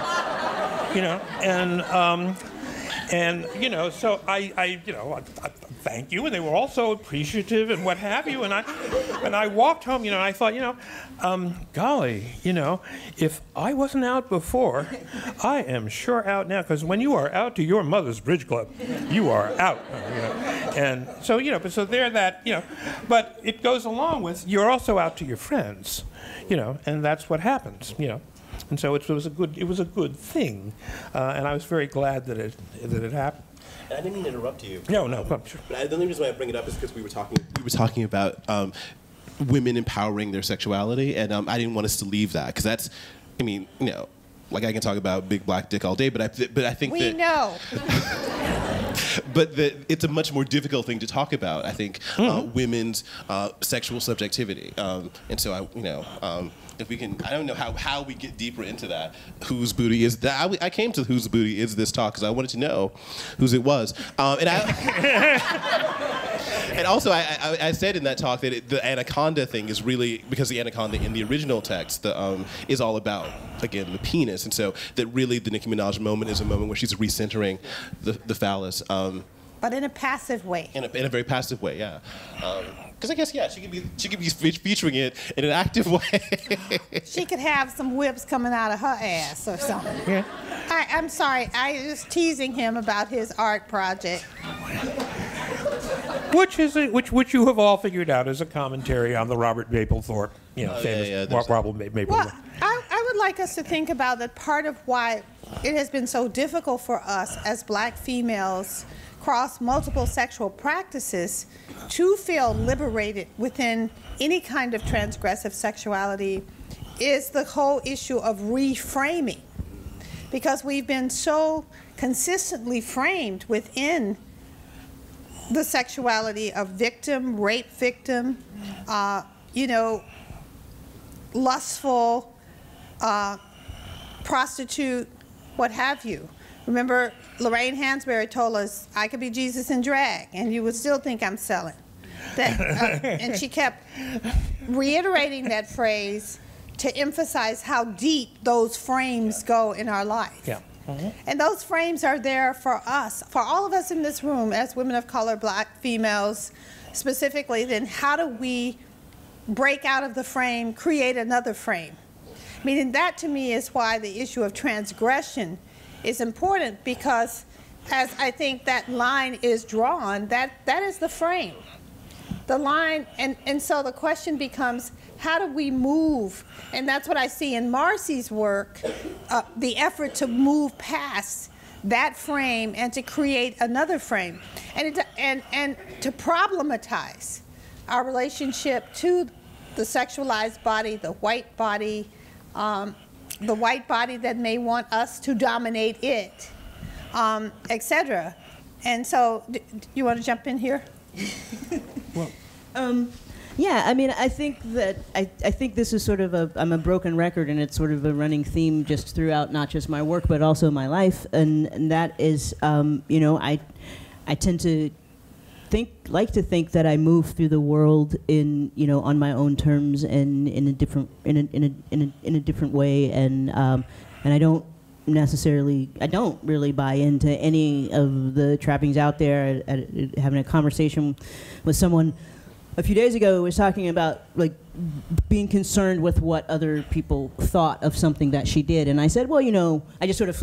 And so I thank you, and they were all so appreciative and what have you. And I walked home, and I thought, golly, if I wasn't out before, I am sure out now. Because when you are out to your mother's bridge club, you are out. And so so there that but it goes along with you're also out to your friends, and that's what happens, And so it was a good thing, and I was very glad that it happened. And I didn't mean to interrupt you. No, sure. But the only reason why I bring it up is because we were talking about women empowering their sexuality, and I didn't want us to leave that because that's, like I can talk about big black dick all day, but I think we know. But it's a much more difficult thing to talk about. I think women's sexual subjectivity, and so if we can, I don't know how we get deeper into that. Whose booty is that? I came to whose booty is this talk because I wanted to know whose it was. And also, I said in that talk that the anaconda thing is really, because the anaconda in the original text is all about, again, the penis. And so that really the Nicki Minaj moment is a moment where she's recentering the phallus. But in a passive way. In a very passive way, yeah. Because I guess, she could be featuring it in an active way. She could have some whips coming out of her ass or something. Yeah. I'm sorry. I was teasing him about his art project. Which you have all figured out is a commentary on the Robert Mapplethorpe, famous Robert Mapplethorpe. Well, I would like us to think about that part of why it has been so difficult for us as black females across multiple sexual practices to feel liberated within any kind of transgressive sexuality is the whole issue of reframing. Because we've been so consistently framed within the sexuality of victim, rape victim, lustful, prostitute, what have you. Remember, Lorraine Hansberry told us, I could be Jesus in drag, and you would still think I'm selling. And she kept reiterating that phrase to emphasize how deep those frames go in our life. Yeah. Mm-hmm. And those frames are there for us, for all of us in this room, as women of color, black females specifically. Then how do we break out of the frame, create another frame? Meaning that to me is why the issue of transgression is important, because as I think that line is drawn, that is the frame. The line, and so the question becomes, how do we move? And that's what I see in Marcy's work, the effort to move past that frame and to create another frame, and to problematize our relationship to the sexualized body, the white body that may want us to dominate it, etc. And so, you want to jump in here? Well, yeah, I mean, I think that I think this is sort of I'm a broken record, and it's sort of a running theme just throughout not just my work but also my life, and that is, I tend to like to think that I move through the world on my own terms and in a different way, and I don't really buy into any of the trappings out there. Having a conversation with someone a few days ago who was talking about like being concerned with what other people thought of something that she did, and I said, well, I just sort of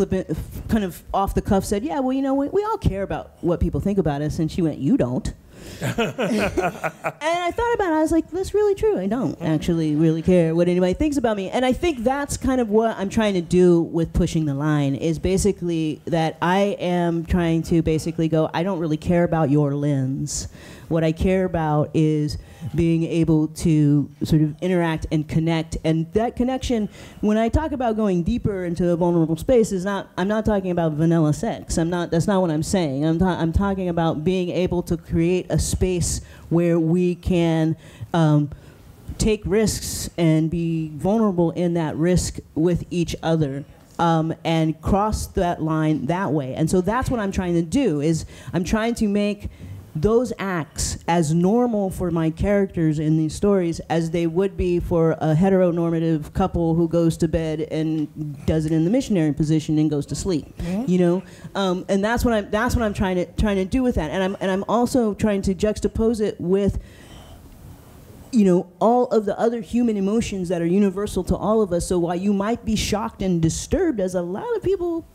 kind of off the cuff said, yeah, well, we all care about what people think about us, and she went, you don't. And I thought about it. I was like, that's really true. I don't actually really care what anybody thinks about me. And I think that's kind of what I'm trying to do with pushing the line, is basically that I am trying to basically go, I don't really care about your lens. What I care about is being able to sort of interact and connect. And that connection, when I talk about going deeper into a vulnerable space, I'm not talking about vanilla sex. That's not what I'm saying. I'm talking about being able to create a space where we can take risks and be vulnerable in that risk with each other. And cross that line that way. And so that's what I'm trying to do, is I'm trying to make those acts as normal for my characters in these stories as they would be for a heteronormative couple who goes to bed and does it in the missionary position and goes to sleep. You know, and that's what I'm trying to do with that, and I'm also trying to juxtapose it with, you know, all of the other human emotions that are universal to all of us. So while you might be shocked and disturbed, as a lot of people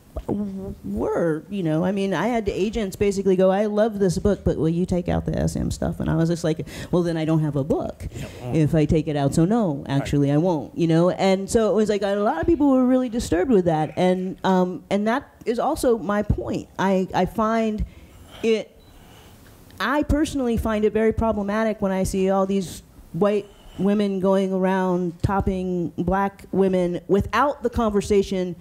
were, you know, I mean, I had agents basically go, I love this book, but will you take out the SM stuff? And I was just like, well, then I don't have a book if I take it out. So no, actually I won't, you know? And so it was like a lot of people were really disturbed with that. And that is also my point. I find it, I personally find it very problematic when I see all these white women going around topping black women without the conversation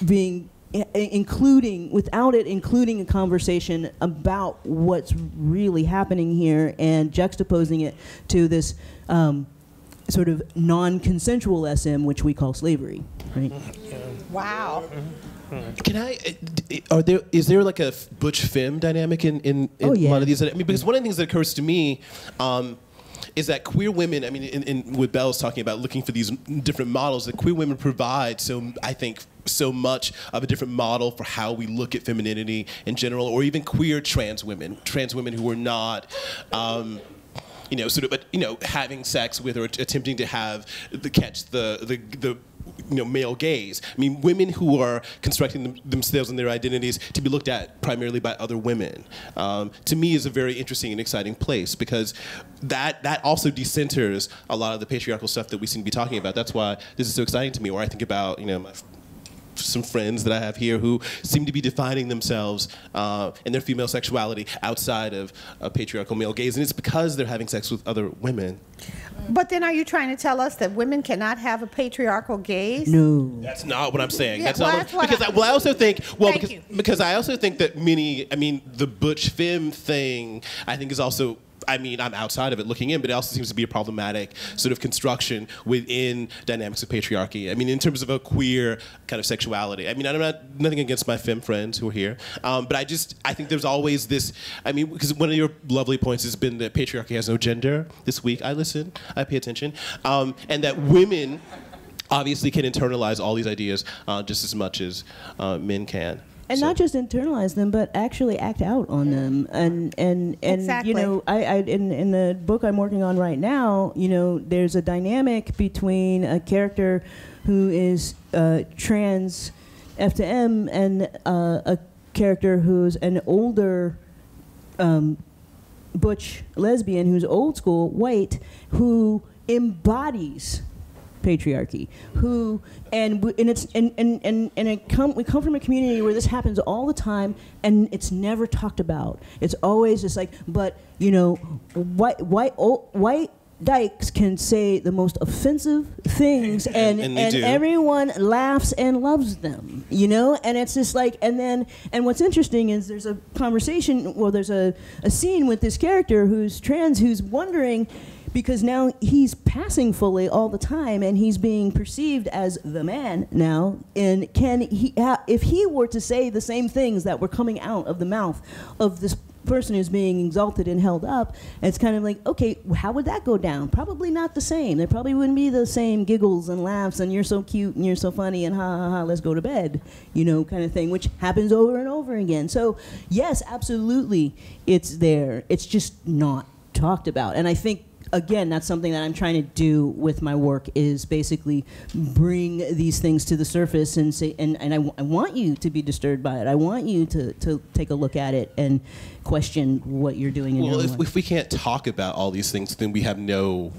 being including a conversation about what's really happening here and juxtaposing it to this sort of non-consensual SM, which we call slavery, right? Wow. Can I? Is there like a butch femme dynamic in a lot of these? I mean, because one of the things that occurs to me. Is that queer women, I mean, in what Belle's talking about, looking for these different models, that queer women provide, so I think, so much of a different model for how we look at femininity in general, or even queer trans women who are not, you know, sort of, you know, having sex with or attempting to have catch the you know, male gaze. I mean, women who are constructing themselves and their identities to be looked at primarily by other women, to me is a very interesting and exciting place, because that also decenters a lot of the patriarchal stuff that we seem to be talking about. That's why this is so exciting to me, where I think about, you know, some friends that I have here who seem to be defining themselves and their female sexuality outside of a patriarchal male gaze, and it's because they're having sex with other women. But then are you trying to tell us that women cannot have a patriarchal gaze? No. That's not what I'm saying. Yeah, that's well, not that's what, what because I also think, well, Thank because I also think that many, I mean, the butch femme thing, I think is also, I mean, I'm outside of it looking in, but it also seems to be a problematic sort of construction within dynamics of patriarchy. I mean, in terms of a queer kind of sexuality. I mean, I'm not, nothing against my femme friends who are here, but I think there's always this, I mean, because one of your lovely points has been that patriarchy has no gender. This week, I listen, I pay attention, and that women obviously can internalize all these ideas just as much as men can. And not just internalize them, but actually act out on them. And Exactly. You know, in the book I'm working on right now, you know, there's a dynamic between a character who is trans F to M and a character who's an older butch lesbian who's old school white who embodies patriarchy, who we come from a community where this happens all the time and it's never talked about. It's always just like, but you know, white dykes can say the most offensive things and everyone laughs and loves them, you know? And it's just like, and what's interesting is there's a conversation, well, there's a scene with this character who's trans, who's wondering, because now he's passing fully all the time and he's being perceived as the man now, and can he, if he were to say the same things that were coming out of the mouth of this person who's being exalted and held up, it's kind of like, okay, how would that go down? Probably not the same. There probably wouldn't be the same giggles and laughs and you're so cute and you're so funny and ha ha ha, let's go to bed, you know, kind of thing, which happens over and over again. So yes, absolutely, it's there. It's just not talked about. And I think, again, that's something that I'm trying to do with my work, is basically bring these things to the surface and say, and I want you to be disturbed by it. I want you to take a look at it and question what you're doing in your life. Well, if we can't talk about all these things, then we have no...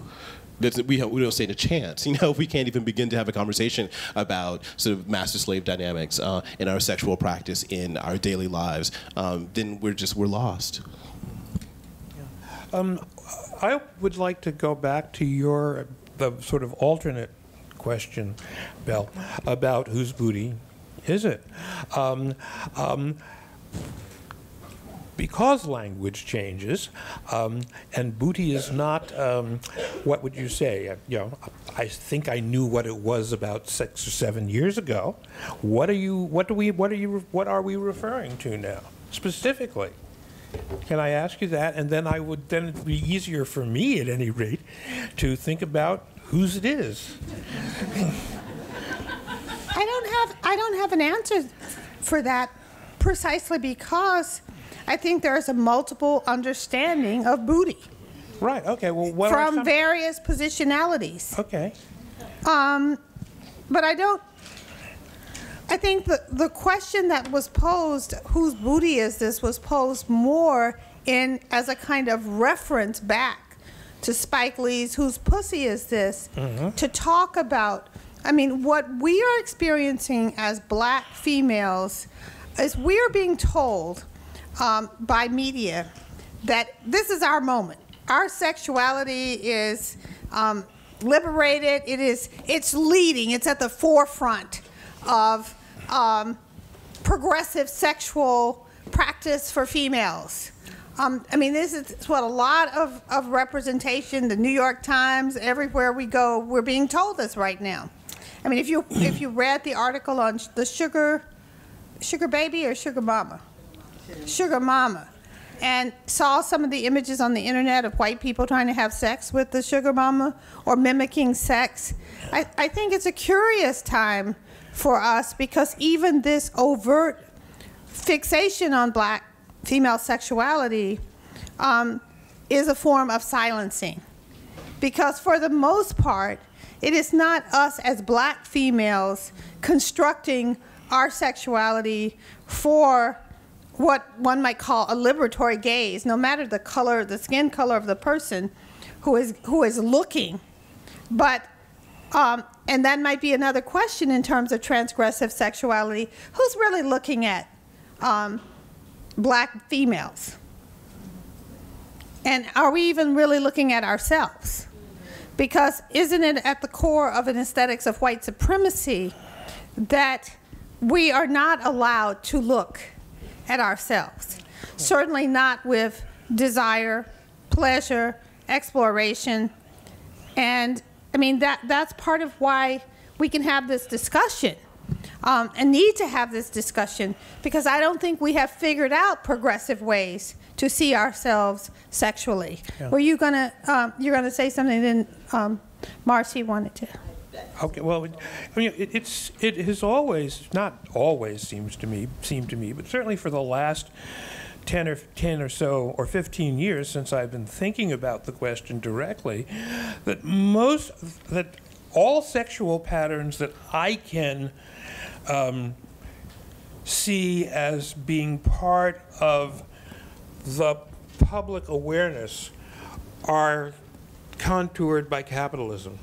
we don't stand a chance. You know, if we can't even begin to have a conversation about sort of master-slave dynamics in our sexual practice, in our daily lives, then we're lost. I would like to go back to the sort of alternate question, Belle, about whose booty is it? Because language changes, and booty is not, what would you say? You know, I think I knew what it was about 6 or 7 years ago. What are we referring to now, specifically? Can I ask you that? And then it'd be easier for me, at any rate, to think about whose it is. I don't have an answer for that, precisely because I think there's a multiple understanding of booty. Right. Okay. Well, from various positionalities. Okay. But I think the question that was posed, whose booty is this, was posed more as a kind of reference back to Spike Lee's Whose Pussy Is This? To talk about, I mean, what we are experiencing as black females is we are being told by media that this is our moment. Our sexuality is liberated. It's leading. It's at the forefront of progressive sexual practice for females. I mean, this is what a lot of representation, the New York Times, everywhere we go, we're being told this right now. I mean, if you read the article on the sugar baby or sugar mama? Sugar mama. And saw some of the images on the internet of white people trying to have sex with the sugar mama or mimicking sex. I think it's a curious time for us because even this overt fixation on black female sexuality is a form of silencing. Because for the most part, it is not us as black females constructing our sexuality for what one might call a liberatory gaze, no matter the color, the skin color of the person who is looking. But, and that might be another question in terms of transgressive sexuality. Who's really looking at black females? And are we even really looking at ourselves? Because isn't it at the core of an aesthetics of white supremacy that we are not allowed to look at ourselves? Certainly not with desire, pleasure, exploration. And I mean, that's part of why we can have this discussion and need to have this discussion, because I don't think we have figured out progressive ways to see ourselves sexually. Yeah. Were you gonna, you're gonna say something, then Marcy wanted to. Okay, well, I mean, it has always, not always seemed to me, but certainly for the last 10 or so or 15 years since I've been thinking about the question directly, that all sexual patterns that I can see as being part of the public awareness are contoured by capitalism.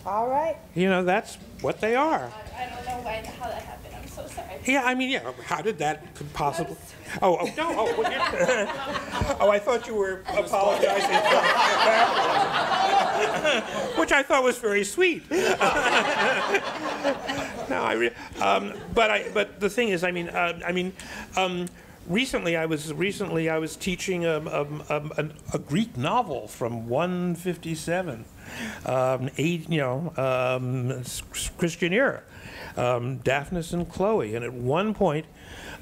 All right. You know, that's what they are. I don't know how that happened. I'm so sorry. Yeah, I mean, yeah, how did that possibly... Oh, no, oh, well, oh, I thought you were apologizing for capitalism, which I thought was very sweet. No, but the thing is, recently I was teaching a Greek novel from 157, Christian era, Daphnis and Chloe, and at one point,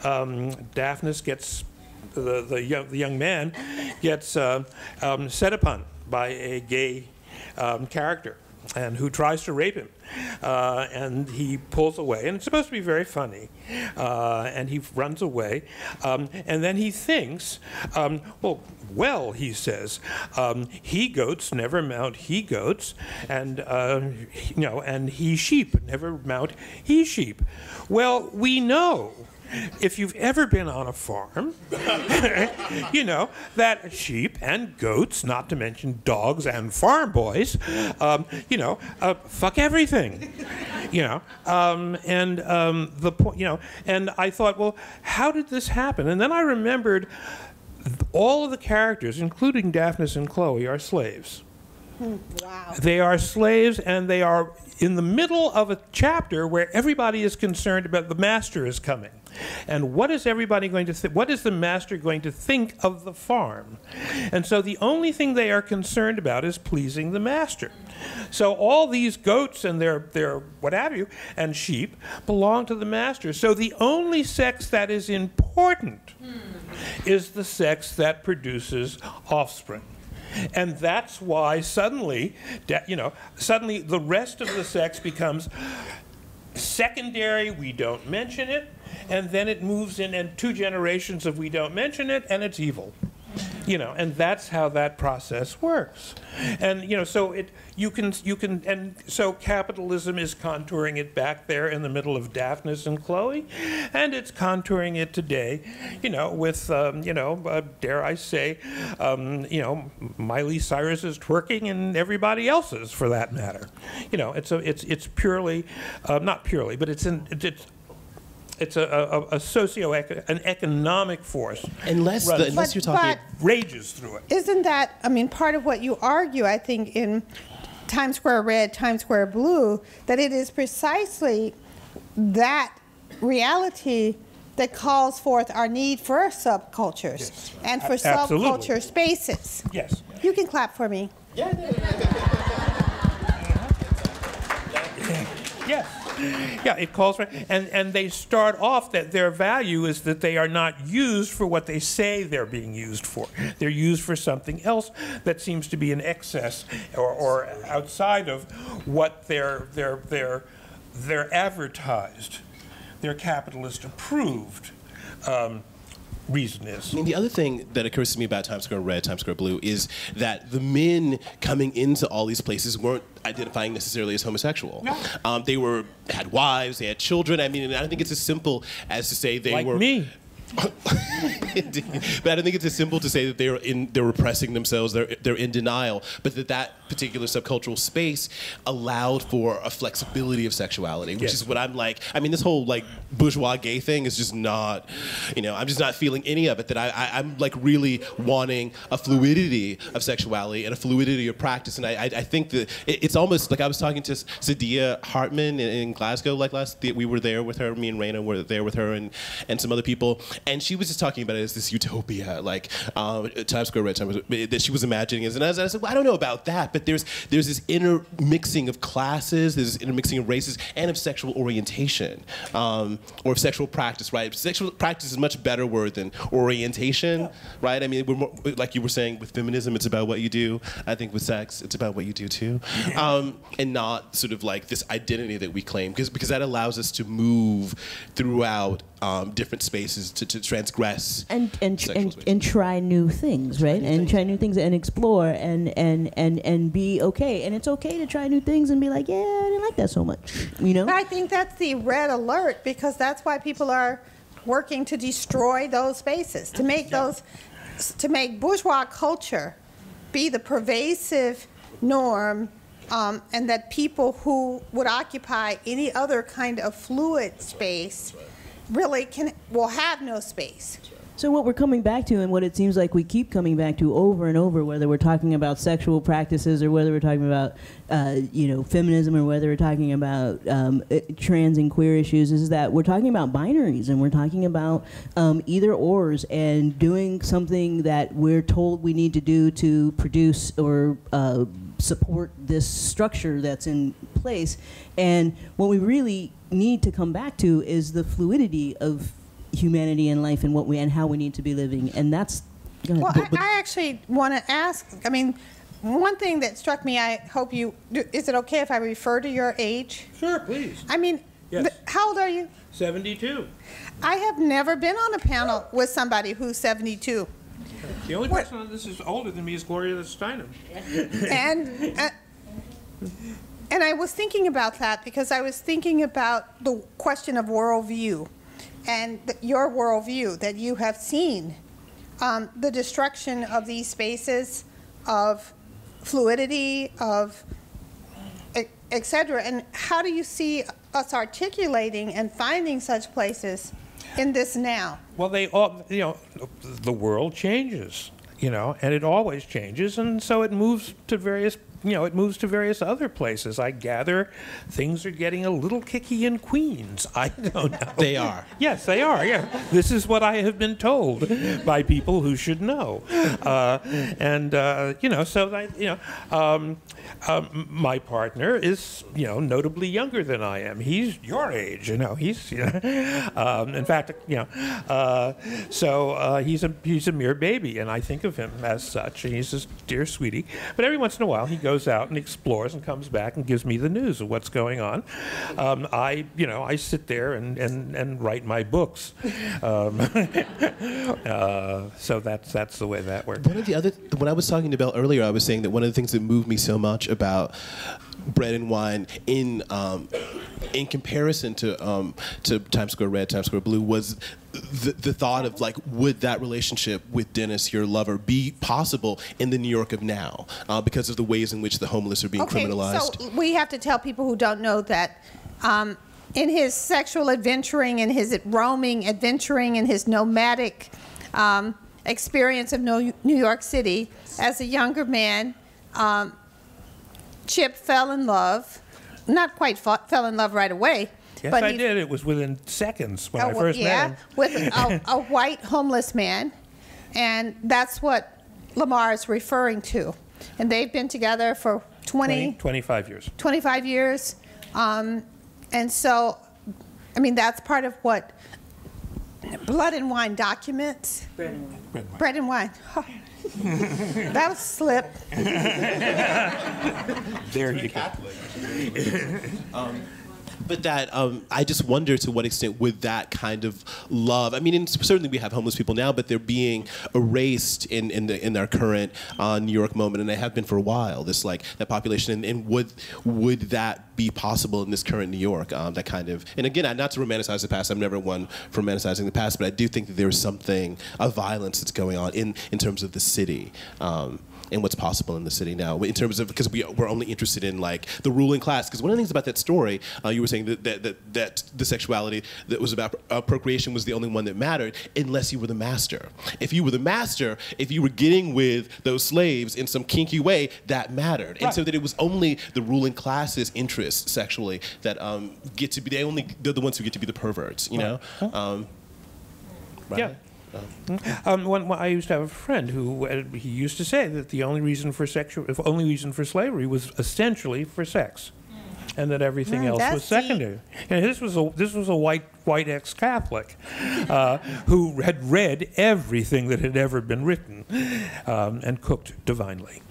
Daphnis gets the young man gets set upon by a gay character, and who tries to rape him, and he pulls away, and it's supposed to be very funny, and he runs away, and then he thinks, well, he says, he-goats never mount he-goats, and and he-sheep never mount he-sheep. Well, we know, if you've ever been on a farm, you know that sheep and goats, not to mention dogs and farm boys, fuck everything, the point, and I thought, well, how did this happen? And then I remembered all of the characters, including Daphnis and Chloe, are slaves. Wow. They are slaves, and they are in the middle of a chapter where everybody is concerned about the master is coming. And what is everybody going to think? What is the master going to think of the farm? And so the only thing they are concerned about is pleasing the master. So all these goats and their what have you, and sheep belong to the master. So the only sex that is important is the sex that produces offspring. And that's why suddenly, suddenly the rest of the sex becomes secondary, we don't mention it, and then it moves in, and 2 generations of we don't mention it, and it's evil. And that's how that process works. And so so capitalism is contouring it back there in the middle of Daphnis and Chloe, and it's contouring it today, with dare I say, Miley Cyrus's twerking and everybody else's for that matter. It's purely, not purely, but it's an economic force. Unless you're talking, rages through it. Isn't that, part of what you argue, I think, in Times Square Red, Times Square Blue, that it is precisely that reality that calls forth our need for subcultures and for subculture spaces. Yes. You can clap for me. Yes. Yeah, it calls for, and they start off that their value is that they are not used for what they say they're being used for. They're used for something else that seems to be in excess or outside of what they're advertised, their capitalist approved reason is. The other thing that occurs to me about Times Square Red, Times Square Blue is that the men coming into all these places weren't identifying necessarily as homosexual. No. They had wives, they had children. I don't think it's as simple as to say they were... Like me. Indeed. But I don't think it's as simple to say that they're repressing themselves, they're in denial, but that particular subcultural space allowed for a flexibility of sexuality, which is what I'm like. This whole bourgeois gay thing is just not, I'm just not feeling any of it. That I'm really wanting a fluidity of sexuality and a fluidity of practice. And I think that it's almost like I was talking to Sadia Hartman in Glasgow we were there with her, me and Raina were there with her and some other people. And she was just talking about it as this utopia, Times Square Red, that she was imagining it. And I said, well, I don't know about that, but there's this intermixing of classes, there's this intermixing of races, and of sexual orientation, or of sexual practice, right? Sexual practice is a much better word than orientation, right? We're more, like you were saying, with feminism, it's about what you do. I think with sex, it's about what you do too, and not sort of this identity that we claim, because that allows us to move throughout different spaces to transgress and try new things, right? And try new things and explore and be okay. And it's okay to try new things and be like, yeah, I didn't like that so much, But I think that's the red alert, because that's why people are working to destroy those spaces, to make bourgeois culture be the pervasive norm, and that people who would occupy any other kind of fluid space really will have no space. So what we're coming back to, and what it seems like we keep coming back to over and over, whether we're talking about sexual practices or whether we're talking about, feminism, or whether we're talking about trans and queer issues, is that we're talking about binaries, and we're talking about either ors, and doing something that we're told we need to do to produce or support this structure that's in place. And what we really need to come back to is the fluidity of humanity and life, and how we need to be living. And that's well, I actually want to ask, one thing that struck me, I hope is it okay if I refer to your age? Sure, please. Yes. How old are you? 72. I have never been on a panel with somebody who's 72. The only person on this is older than me is Gloria Steinem. And I was thinking about that because I was thinking about the question of worldview, and your worldview, that you have seen the destruction of these spaces of fluidity, of et cetera. And how do you see us articulating and finding such places in this now? Well, the world changes, and it always changes, and so it moves to various it moves to various other places. I gather things are getting a little kicky in Queens. I don't know. They are. Yes, they are. Yeah, this is what I have been told by people who should know. My partner is, notably younger than I am. He's your age. He's, in fact, so he's a mere baby, and I think of him as such. And he's a dear sweetie. But every once in a while, he goes out and explores and comes back and gives me the news of what's going on. I sit there and write my books. So that's the way that works. When I was talking to Belle earlier, I was saying that one of the things that moved me so much about Bread and Wine in comparison to Times Square Red, Times Square Blue was the thought of, like, would that relationship with Dennis, your lover, be possible in the New York of now because of the ways in which the homeless are being criminalized? So we have to tell people who don't know that in his sexual adventuring, in his roaming, adventuring, in his nomadic experience of New York City, as a younger man, Chip fell in love. Not quite fell in love right away. Yes, but I did. It was within seconds when I first met him. With a white homeless man. And that's what Lamar is referring to. And they've been together for 25 years. 25 years. And so, that's part of what Blood and Wine documents. Bread and Wine. Bread and Wine. That was a slip. There you go. But that, I just wonder to what extent would that kind of love, certainly we have homeless people now, but they're being erased in our current New York moment, and they have been for a while, that population, and would that be possible in this current New York, that kind of, and again, not to romanticize the past, I'm never one for romanticizing the past, but I do think that there's something of violence that's going on in terms of the city. And what's possible in the city now, in terms of, because we're only interested in, like, the ruling class. Because one of the things about that story, you were saying that the sexuality that was about procreation was the only one that mattered, unless you were the master. If you were the master, if you were getting with those slaves in some kinky way, that mattered. Right. And so that it was only the ruling class's interests sexually that get to be, they're the ones who get to be the perverts, you know? Right? Yeah. I used to have a friend who he used to say that the only reason for slavery was essentially for sex, and that everything else was secondary. And this was a white ex-Catholic who had read everything that had ever been written and cooked divinely.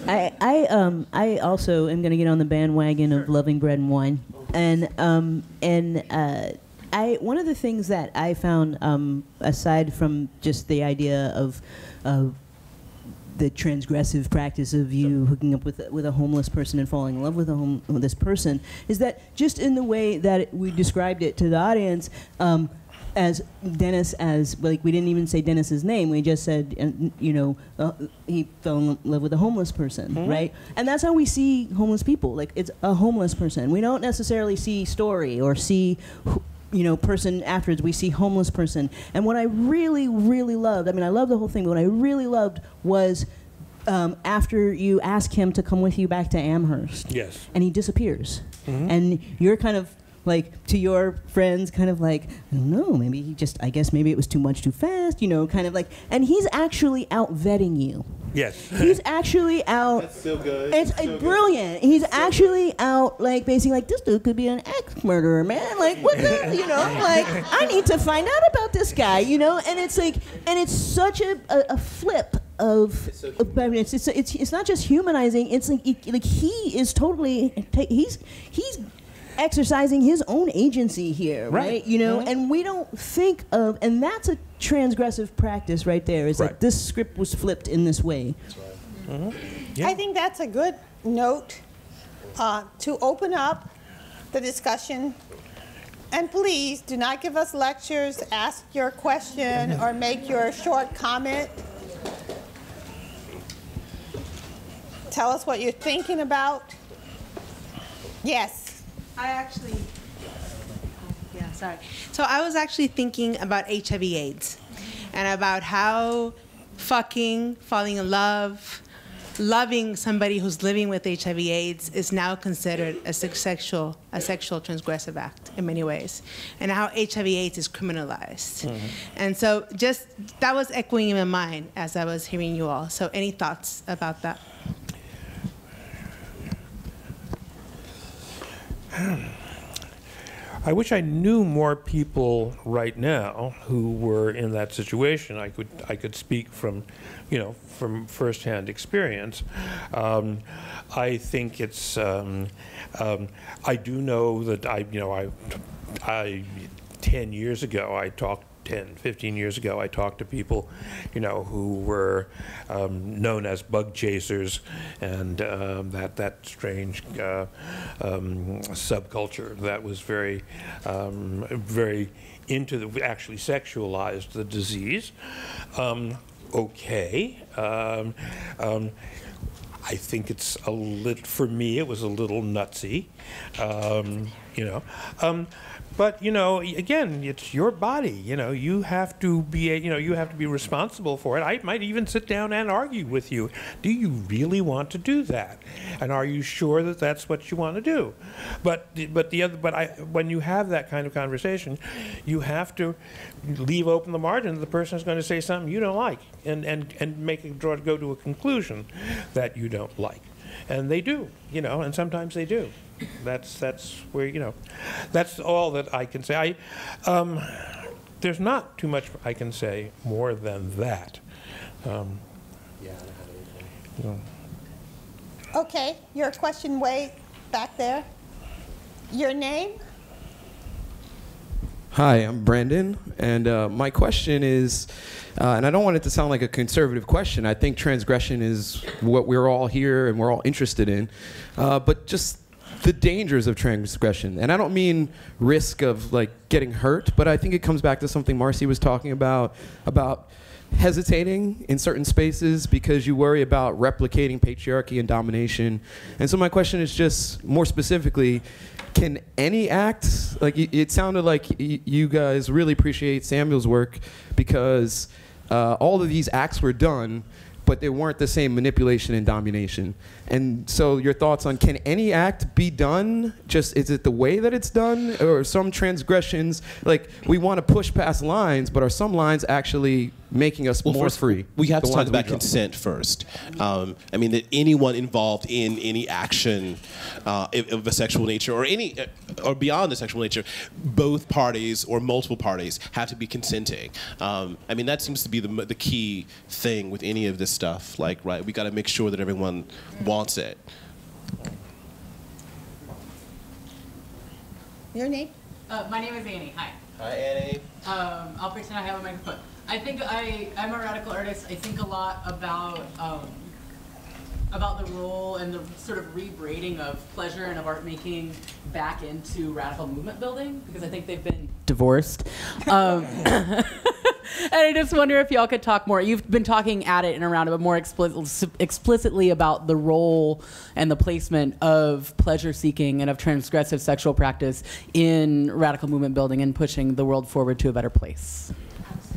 I also am going to get on the bandwagon of loving Bread and Wine, one of the things that I found, aside from just the idea of the transgressive practice of you hooking up with a homeless person and falling in love with this person, is that just in the way that we described it to the audience, as Dennis, we didn't even say Dennis's name. We just said, he fell in love with a homeless person, right? And that's how we see homeless people. Like, it's a homeless person. We don't necessarily see story or see person afterwards. We see homeless person. And what I really, really loved, I love the whole thing, but what I really loved was after you ask him to come with you back to Amherst. Yes. And he disappears. And you're kind of like, to your friends, kind of like, I don't know, maybe I guess maybe it was too much too fast, kind of like, and he's actually out vetting you. Yes. He's actually out. That's so good. It's brilliant. He's actually out, like, basically, like, this dude could be an axe murderer, man. Like, what the, like, I need to find out about this guy, and it's like, and it's such a flip of, it's not just humanizing. It's like he is totally, he's exercising his own agency here, right? And we don't think of, and that's a transgressive practice right there. Is like, this script was flipped in this way. That's right. Yeah. I think that's a good note to open up the discussion. And please do not give us lectures, ask your question, or make your short comment. Tell us what you're thinking about. Yes. So I was actually thinking about HIV/AIDS and about how falling in love, loving somebody who's living with HIV/AIDS is now considered a sexual transgressive act in many ways, and how HIV/AIDS is criminalized. Mm-hmm. And so just that was echoing in my mind as I was hearing you all. So any thoughts about that? I wish I knew more people right now who were in that situation. I could speak from, from firsthand experience. I think it's. I do know that I 10 years ago, 15 years ago, I talked to people, who were known as bug chasers, and that strange subculture that was very, very actually sexualized the disease. I think it's for me, it was a little nutsy, but again, it's your body. You have to be, you have to be responsible for it. I might even sit down and argue with you. Do you really want to do that? And are you sure that that's what you want to do? But when you have that kind of conversation, you have to leave open the margin that the person is going to say something you don't like, and make it go to a conclusion that you don't like. And they do, and sometimes they do. That's where, that's all that I can say. There's not too much I can say more than that. Okay, your question way back there. Your name? Hi, I'm Brandon, and my question is, and I don't want it to sound like a conservative question. I think transgression is what we're all here and we're all interested in, but just the dangers of transgression. And I don't mean risk of getting hurt, but I think it comes back to something Marcy was talking about hesitating in certain spaces because you worry about replicating patriarchy and domination. And so my question is just more specifically, can any act, it sounded like you guys really appreciate Samuel's work because all of these acts were done, but they weren't the same manipulation and domination. And so your thoughts on, can any act be done? Just, is it the way that it's done? Or some transgressions, we want to push past lines, but are some lines actually making us more free? We have to talk about consent first. That anyone involved in any action of a sexual nature or beyond the sexual nature, both parties or multiple parties have to be consenting. That seems to be the key thing with any of this stuff. We got to make sure that everyone wants it. Your name? My name is Annie. Hi. Hi, Annie. I'll pretend I have a microphone. I think I'm a radical artist. I think a lot about the role and the sort of rebraiding of pleasure and of art making back into radical movement building, because I think they've been divorced. And I just wonder if y'all could talk more. You've been talking at it and around it, but more explicitly about the role and the placement of pleasure seeking and of transgressive sexual practice in radical movement building and pushing the world forward to a better place.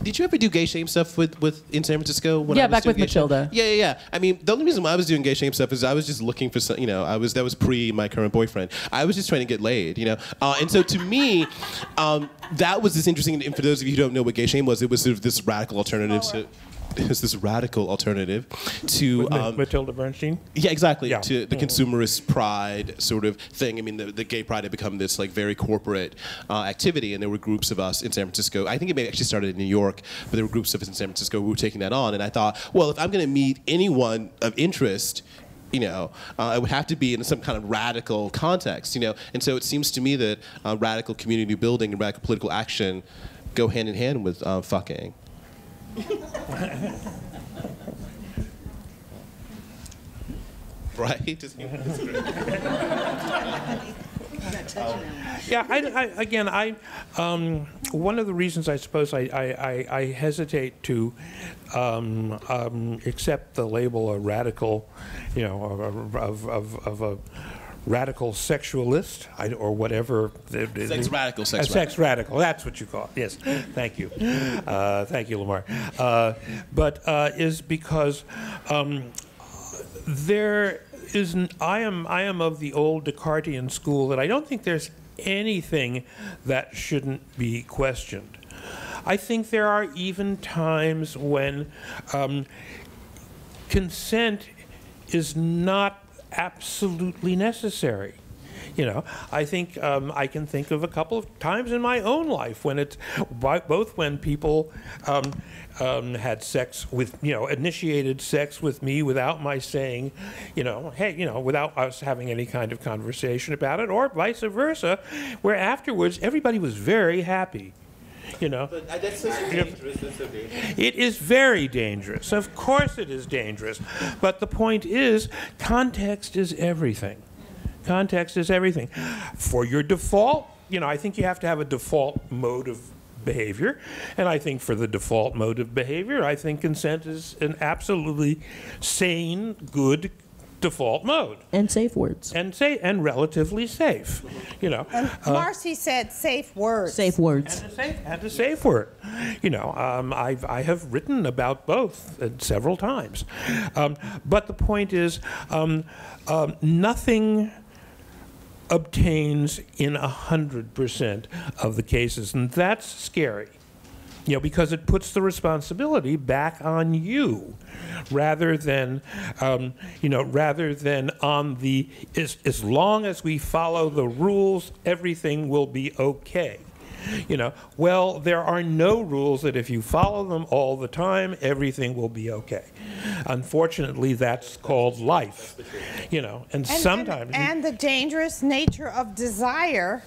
Did you ever do gay shame stuff in San Francisco? Yeah, back with Matilda. Yeah. The only reason why I was doing gay shame stuff is I was just looking for some, that was pre my current boyfriend. I was just trying to get laid, And so to me, that was this interesting, and for those of you who don't know what gay shame was, it was sort of this radical alternative to... Is this radical alternative to Matilda Bernstein? Yeah, exactly. Yeah. To the consumerist pride sort of thing. The gay pride had become this very corporate activity, and there were groups of us in San Francisco. I think it may actually started in New York, but there were groups of us in San Francisco who were taking that on. And I thought, well, if I'm going to meet anyone of interest, it would have to be in some kind of radical context, And so it seems to me that radical community building and radical political action go hand in hand with fucking. Right? One of the reasons I suppose I hesitate to accept the label a radical, of a radical sexualist, or whatever. Sex radical. Sex radical, that's what you call it. Yes, thank you. Thank you, Lamar. Is because I am of the old Descartesian school that I don't think there's anything that shouldn't be questioned. I think there are even times when consent is not absolutely necessary. You know, I think I can think of a couple of times in my own life when it's both when people had sex with, initiated sex with me without my saying, hey, without us having any kind of conversation about it, or vice versa, where afterwards everybody was very happy. But that's so dangerous. That's so dangerous. It is very dangerous. Of course it is dangerous. But the point is, context is everything. Context is everything. For your default, I think you have to have a default mode of behavior. And I think for the default mode of behavior, I think consent is an absolutely sane, good default mode. And safe words. And relatively safe. And Marcy said safe words. Safe words. And a safe word. I have written about both several times. But the point is, nothing obtains in 100% of the cases, and that's scary. Because it puts the responsibility back on you, rather than on the, as long as we follow the rules, everything will be okay. Well, there are no rules that if you follow them all the time, everything will be okay. Unfortunately, that's called life. And sometimes... And the dangerous nature of desire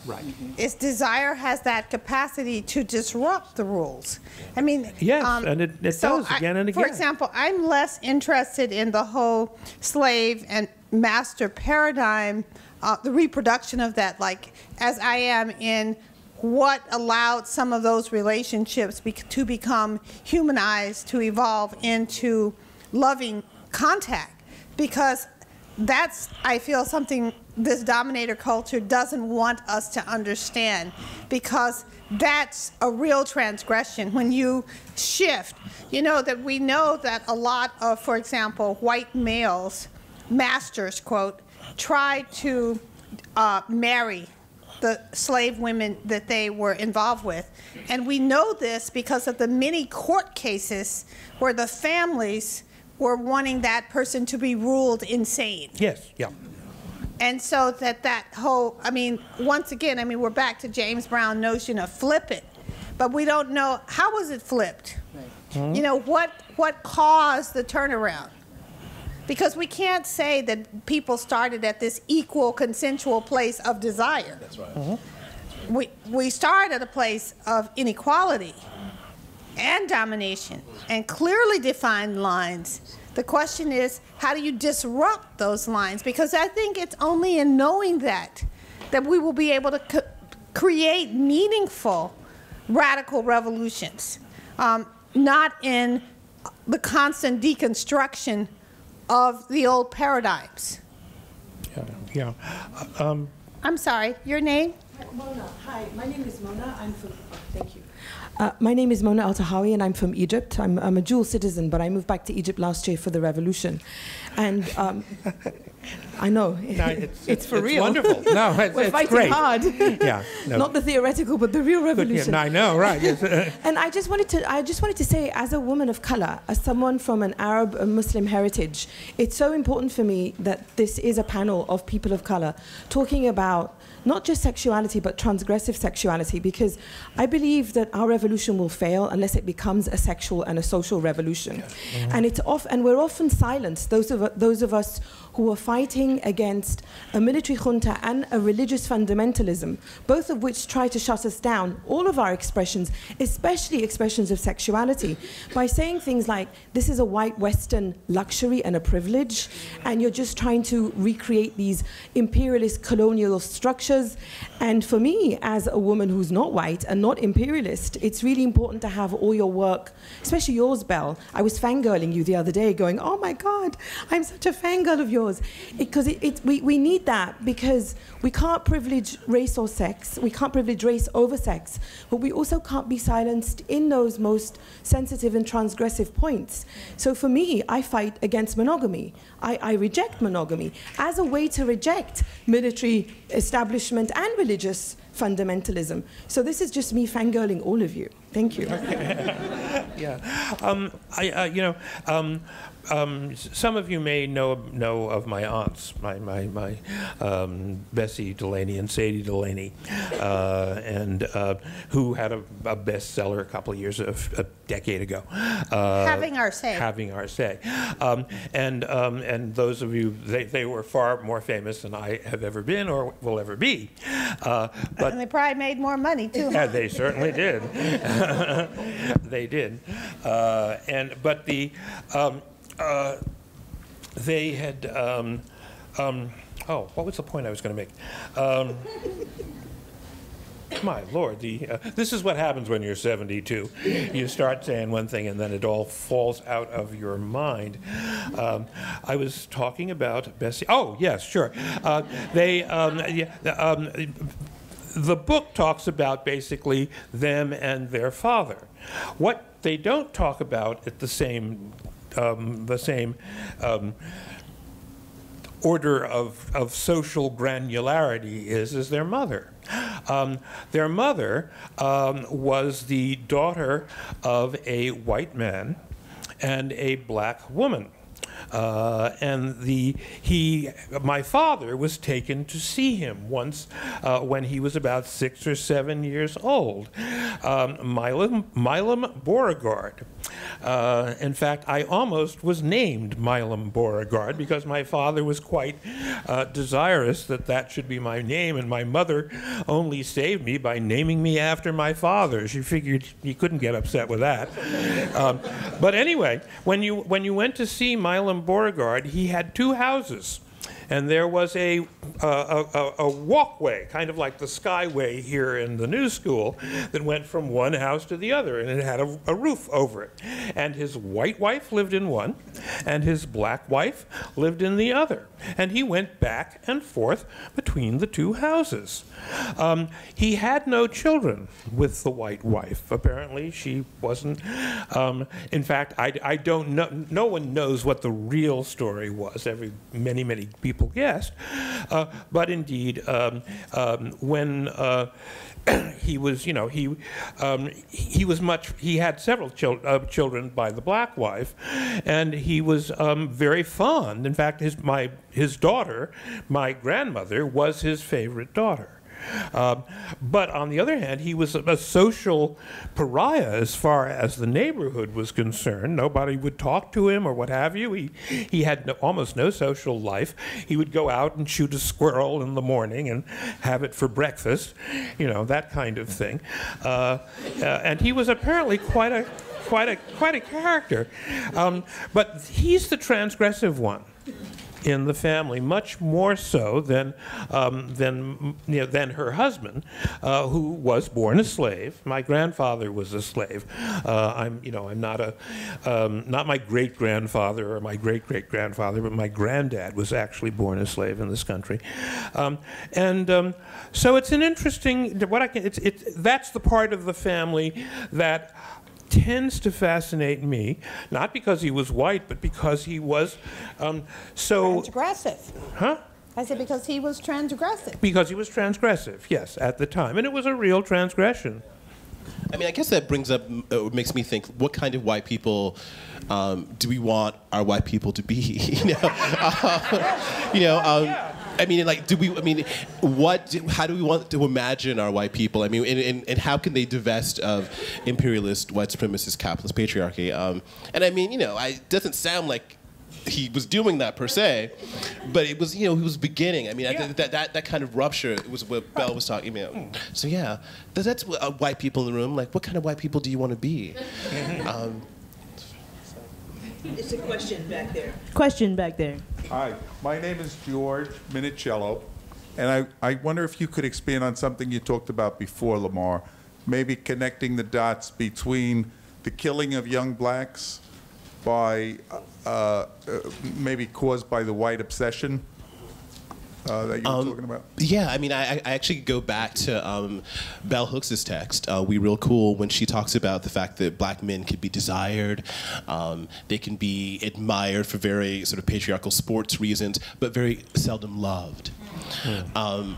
is desire has that capacity to disrupt the rules. I mean... Yes, and it does again and again. For example, I'm less interested in the whole slave and master paradigm, the reproduction of that, as I am in what allowed some of those relationships to become humanized, to evolve into loving contact, because that's, I feel, something this dominator culture doesn't want us to understand, because that's a real transgression when you shift. That we know that a lot of, for example, white males, masters, quote, try to marry the slave women that they were involved with. And we know this because of the many court cases where the families were wanting that person to be ruled insane. Yes, yeah. And so that whole, once again, we're back to James Brown's notion of flip it. But we don't know, how was it flipped? Right. Mm-hmm. What caused the turnaround? Because we can't say that people started at this equal, consensual place of desire. That's right. Mm-hmm. We start at a place of inequality and domination and clearly defined lines. The question is, how do you disrupt those lines? Because I think it's only in knowing that we will be able to create meaningful, radical revolutions, not in the constant deconstruction of the old paradigms. Yeah. I'm sorry, your name? Mona. Hi, my name is Mona. I'm from, thank you. My name is Mona Al-Tahawi, and I'm from Egypt. I'm a dual citizen, but I moved back to Egypt last year for the revolution. And I know, it's for real. It's wonderful. No, we're fighting great. hard. Yeah, no. Not the theoretical, but the real revolution. Yeah, I know, right. Yes. And I just wanted to say, as a woman of color, as someone from an Arab Muslim heritage, it's so important for me that this is a panel of people of color talking about not just sexuality, but transgressive sexuality, because I believe that our revolution will fail unless it becomes a sexual and a social revolution. Mm-hmm. And we're often silenced, those of us who are fighting against a military junta and a religious fundamentalism, both of which try to shut us down, all of our expressions, especially expressions of sexuality, by saying things like, this is a white Western luxury and a privilege, and you're just trying to recreate these imperialist colonial structures. And for me, as a woman who's not white and not imperialist, it's really important to have all your work, especially yours, Belle. I was fangirling you the other day, going, oh my God, I'm such a fangirl of yours. It because we need that, because we can't privilege race or sex. We can't privilege race over sex, but we also can't be silenced in those most sensitive and transgressive points. So for me, I fight against monogamy. I reject monogamy as a way to reject military establishment and religious fundamentalism. So this is just me fangirling all of you. Thank you. Yeah. Some of you may know of my aunts, my Bessie Delaney and Sadie Delaney, and who had a bestseller a couple of years, a decade ago. Having Our Say. Having Our Say. And those of you, they were far more famous than I have ever been or will ever be. And they probably made more money, too. Yeah, they certainly did. They did. They had, what was the point I was going to make? My Lord, this is what happens when you're 72. You start saying one thing and then it all falls out of your mind. I was talking about Bessie. Oh, yes, sure. The book talks about basically them and their father. What they don't talk about at the same order of social granularity is their mother. Their mother was the daughter of a white man and a black woman. My father was taken to see him once when he was about 6 or 7 years old. Milam Beauregard. In fact, I almost was named Milam Beauregard because my father was quite desirous that should be my name, and my mother only saved me by naming me after my father. She figured he couldn't get upset with that. But anyway, when you went to see Milam Beauregard, he had 2 houses. And there was a walkway, kind of like the Skyway here in the New School, that went from one house to the other, and it had a roof over it. And his white wife lived in one, and his black wife lived in the other. And he went back and forth between the 2 houses. He had no children with the white wife. Apparently, she wasn't. In fact, I don't know. No one knows what the real story was. Many people guessed, but indeed, when he was, he had several children by the black wife, and he was very fond. In fact, his daughter, my grandmother, was his favorite daughter. But on the other hand, he was a social pariah as far as the neighborhood was concerned. Nobody would talk to him or what have you. He had almost no social life. He would go out and shoot a squirrel in the morning and have it for breakfast, that kind of thing. And he was apparently quite a character. But he's the transgressive one in the family, much more so than her husband, who was born a slave. My grandfather was a slave. I'm not my great grandfather or my great great grandfather, but my granddad was actually born a slave in this country, so it's an interesting. That's the part of the family that tends to fascinate me, not because he was white, but because he was so... Transgressive. Huh? I said because he was transgressive. Because he was transgressive, yes, at the time. And it was a real transgression. I mean, I guess that brings up, makes me think, what kind of white people do we want our white people to be? I mean, like, how do we want to imagine our white people? I mean, and how can they divest of imperialist, white supremacist, capitalist patriarchy? And I mean, it doesn't sound like he was doing that per se, but it was, he was beginning. I mean, I think that kind of rupture, it was what Belle was talking about. So yeah, that's white people in the room. Like, what kind of white people do you want to be? It's a question back there. Question back there. Hi, my name is George Minicello, and I wonder if you could expand on something you talked about before, Lamar, maybe connecting the dots between the killing of young blacks by, maybe caused by the white obsession, that you were talking about? Yeah, I mean, I actually go back to Bell Hooks' text, We Real Cool, when she talks about the fact that black men can be desired, they can be admired for very sort of patriarchal sports reasons, but very seldom loved. And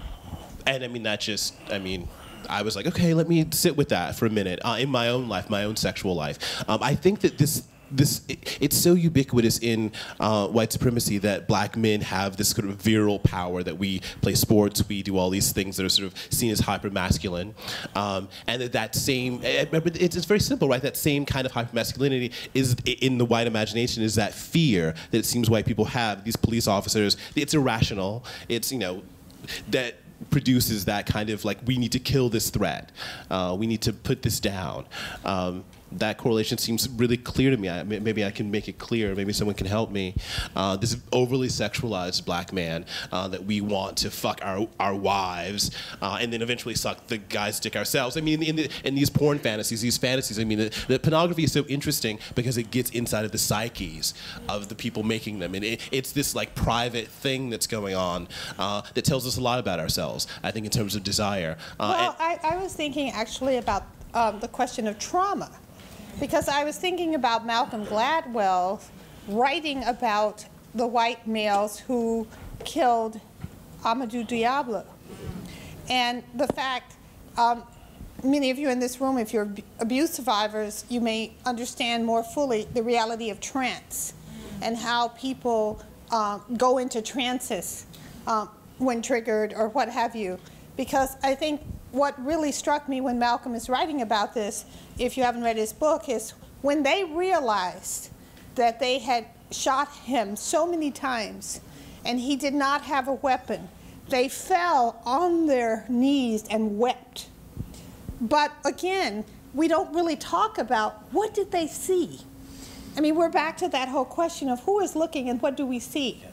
I mean, I was like, okay, let me sit with that for a minute in my own life, my own sexual life. I think that it's so ubiquitous in white supremacy that black men have this sort of virile power, that we play sports, we do all these things that are sort of seen as hyper-masculine. And that same, it's very simple, right? That same kind of hyper-masculinity is, in the white imagination, is that fear that it seems white people have. These police officers, it's irrational. It's, that produces that kind of like, we need to kill this threat. We need to put this down. That correlation seems really clear to me. Maybe I can make it clear. Maybe someone can help me. This overly sexualized black man that we want to fuck our wives and then eventually suck the guy's dick ourselves. I mean, in these porn fantasies, I mean, the pornography is so interesting because it gets inside of the psyches of the people making them. And it's this like private thing that's going on that tells us a lot about ourselves, I think, in terms of desire. Well, I was thinking actually about the question of trauma. Because I was thinking about Malcolm Gladwell writing about the white males who killed Amadou Diallo. And the fact, many of you in this room, if you're abuse survivors, you may understand more fully the reality of trance and how people go into trances when triggered or what have you. Because I think what really struck me when Malcolm is writing about this, if you haven't read his book, is when they realized that they had shot him so many times and he did not have a weapon, they fell on their knees and wept. But again, we don't really talk about what did they see. I mean, we're back to that whole question of who is looking and what do we see.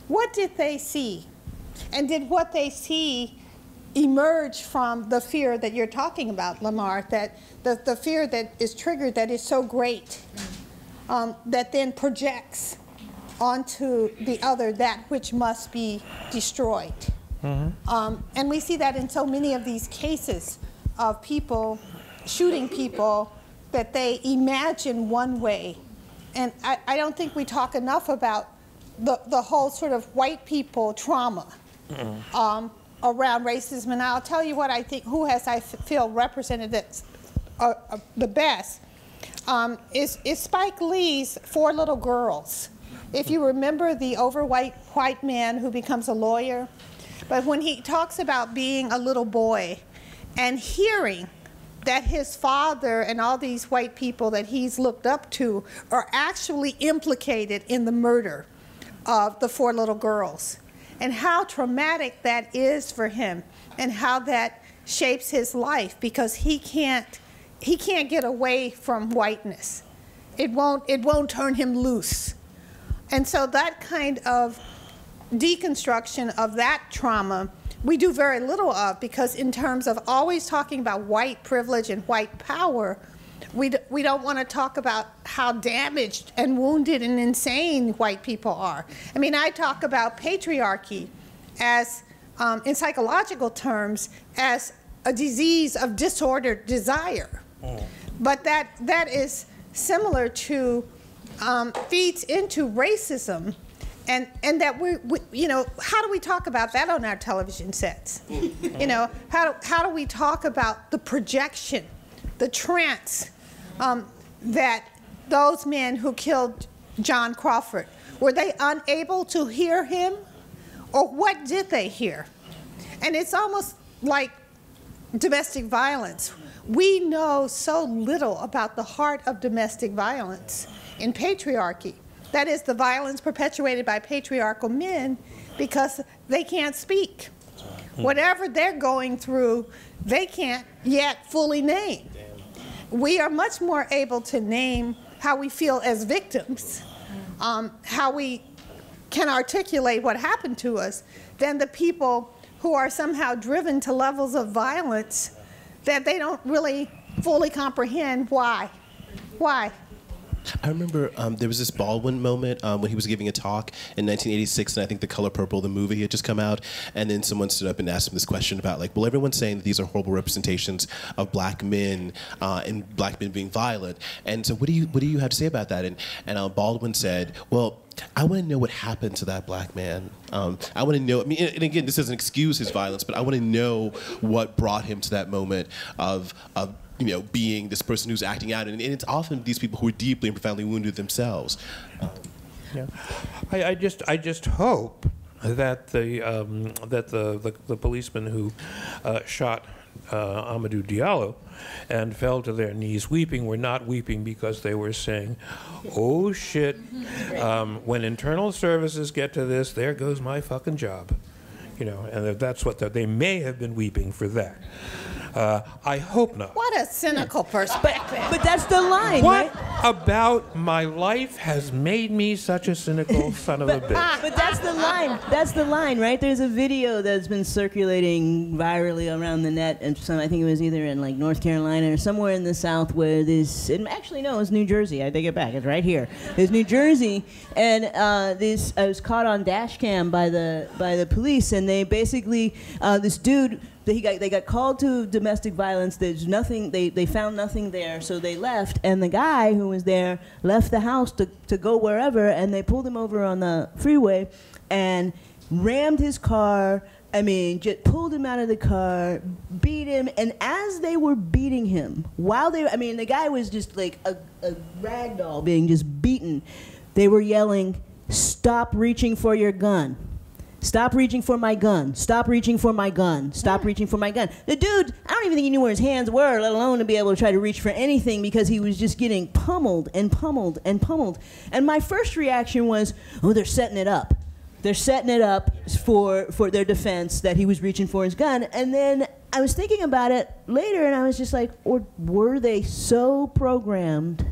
What did they see? And did what they see emerge from the fear that you're talking about, Lamar, that the fear that is triggered that is so great that then projects onto the other that which must be destroyed. And we see that in so many of these cases of people shooting people that they imagine one way. And I don't think we talk enough about the whole sort of white people trauma around racism. And I'll tell you what I think, I feel represented that the best, is Spike Lee's 4 Little Girls. If you remember the overweight white man who becomes a lawyer, but when he talks about being a little boy and hearing that his father and all these white people that he's looked up to are actually implicated in the murder of the 4 little girls, and how traumatic that is for him, and how that shapes his life, because he can't get away from whiteness. It won't turn him loose. And so that kind of deconstruction of that trauma we do very little of, because in terms of always talking about white privilege and white power, we don't want to talk about how damaged and wounded and insane white people are. I mean, I talk about patriarchy as, in psychological terms, as a disease of disordered desire. But that is similar to, feeds into racism, and that we how do we talk about that on our television sets? How do we talk about the projection, the trance that those men who killed John Crawford, were they unable to hear him, or what did they hear? And it's almost like domestic violence. We know so little about the heart of domestic violence in patriarchy. That is, the violence perpetuated by patriarchal men, because they can't speak. Whatever they're going through, they can't yet fully name. We are much more able to name how we feel as victims, how we can articulate what happened to us, than the people who are somehow driven to levels of violence that they don't really fully comprehend why. Why? I remember there was this Baldwin moment when he was giving a talk in 1986, and I think The Color Purple, the movie, had just come out, and then someone stood up and asked him this question about, like, well, everyone's saying that these are horrible representations of black men and black men being violent, and so what do you have to say about that? And Baldwin said, well, I want to know what happened to that black man. I want to know, I mean, and again, this doesn't excuse his violence, but I want to know what brought him to that moment of being this person who's acting out, and it's often these people who are deeply and profoundly wounded themselves. Yeah, I just hope that the policeman who shot Amadou Diallo and fell to their knees weeping were not weeping because they were saying, "Oh shit, when internal services get to this, there goes my fucking job," and that's what they may have been weeping for that. I hope not. What a cynical perspective. But that's the line, what right? about my life has made me such a cynical son of a bitch? But that's the line. That's the line, right? There's a video that's been circulating virally around the net, and I think it was either in like North Carolina or somewhere in the South where actually no, it's New Jersey. I take it back. It's right here. It's New Jersey, and this was caught on dash cam by the police, and they basically this dude. They got called to domestic violence. There's nothing. They found nothing there, so they left. And the guy who was there left the house to go wherever. And they pulled him over on the freeway, and rammed his car. I mean, just pulled him out of the car, beat him. And as they were beating him, the guy was just like a rag doll being just beaten. They were yelling, "Stop reaching for your gun. Stop reaching for my gun. Stop reaching for my gun. Stop reaching for my gun." The dude, I don't even think he knew where his hands were, let alone to be able to try to reach for anything, because he was just getting pummeled and pummeled and pummeled. And my first reaction was, oh, they're setting it up. They're setting it up for their defense that he was reaching for his gun. And then I was thinking about it later, and I was just like, or were they so programmed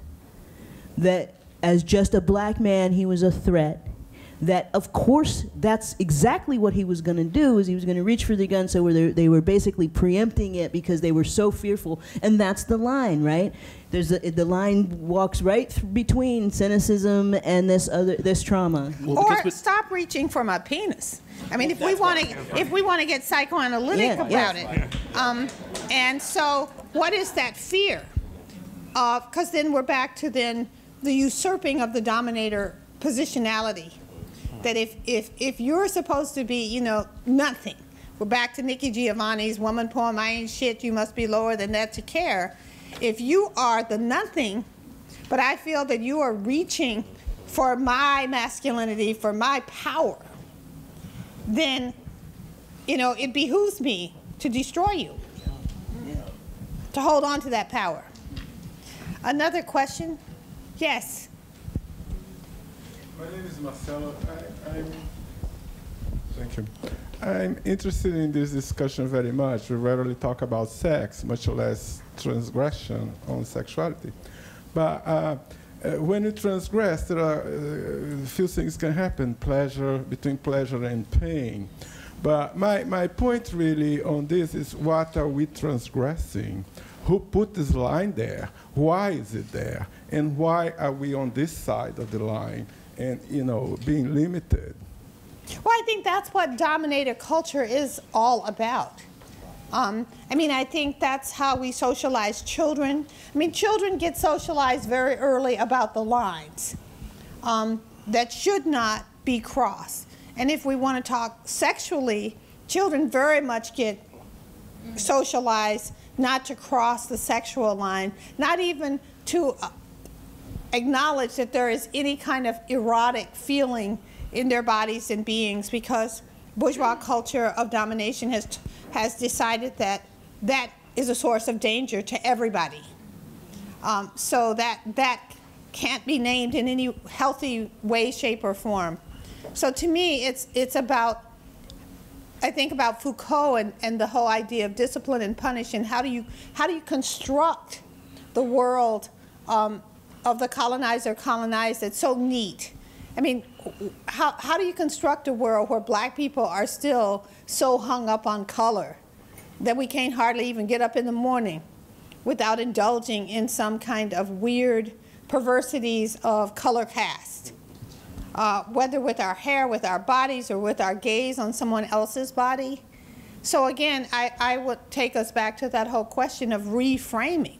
that as just a black man, he was a threat? That of course that's exactly what he was going to do, is he was going to reach for the gun, so they were basically preempting it because they were so fearful. And that's the line, right? The line walks right between cynicism and this trauma. Or stop reaching for my penis. I mean, if we want to get psychoanalytic about it. And so what is that fear? Because then we're back to the usurping of the dominator positionality. That if you're supposed to be, nothing, we're back to Nikki Giovanni's woman poem, "I ain't shit, you must be lower than that to care." If you are the nothing, but I feel that you are reaching for my masculinity, for my power, then, it behooves me to destroy you, to hold on to that power. Another question? Yes. My name is Marcelo. Thank you. I'm interested in this discussion very much. We rarely talk about sex, much less transgression on sexuality. But when you transgress, there are a few things can happen, between pleasure and pain. But my point really on this is, what are we transgressing? Who put this line there? Why is it there? And why are we on this side of the line? And, being limited. Well, I think that's what dominator culture is all about. I think that's how we socialize children. Children get socialized very early about the lines that should not be crossed. And if we want to talk sexually, children very much get socialized not to cross the sexual line, not even to acknowledge that there is any kind of erotic feeling in their bodies and beings, because bourgeois culture of domination has decided that that is a source of danger to everybody. So that can't be named in any healthy way, shape, or form. So to me, it's about, I think about Foucault and the whole idea of discipline and punish, and how do you construct the world of the colonizer colonized that's so neat. How do you construct a world where black people are still so hung up on color that we can't hardly even get up in the morning without indulging in some kind of weird perversities of color cast, whether with our hair, with our bodies, or with our gaze on someone else's body. So again, I would take us back to that whole question of reframing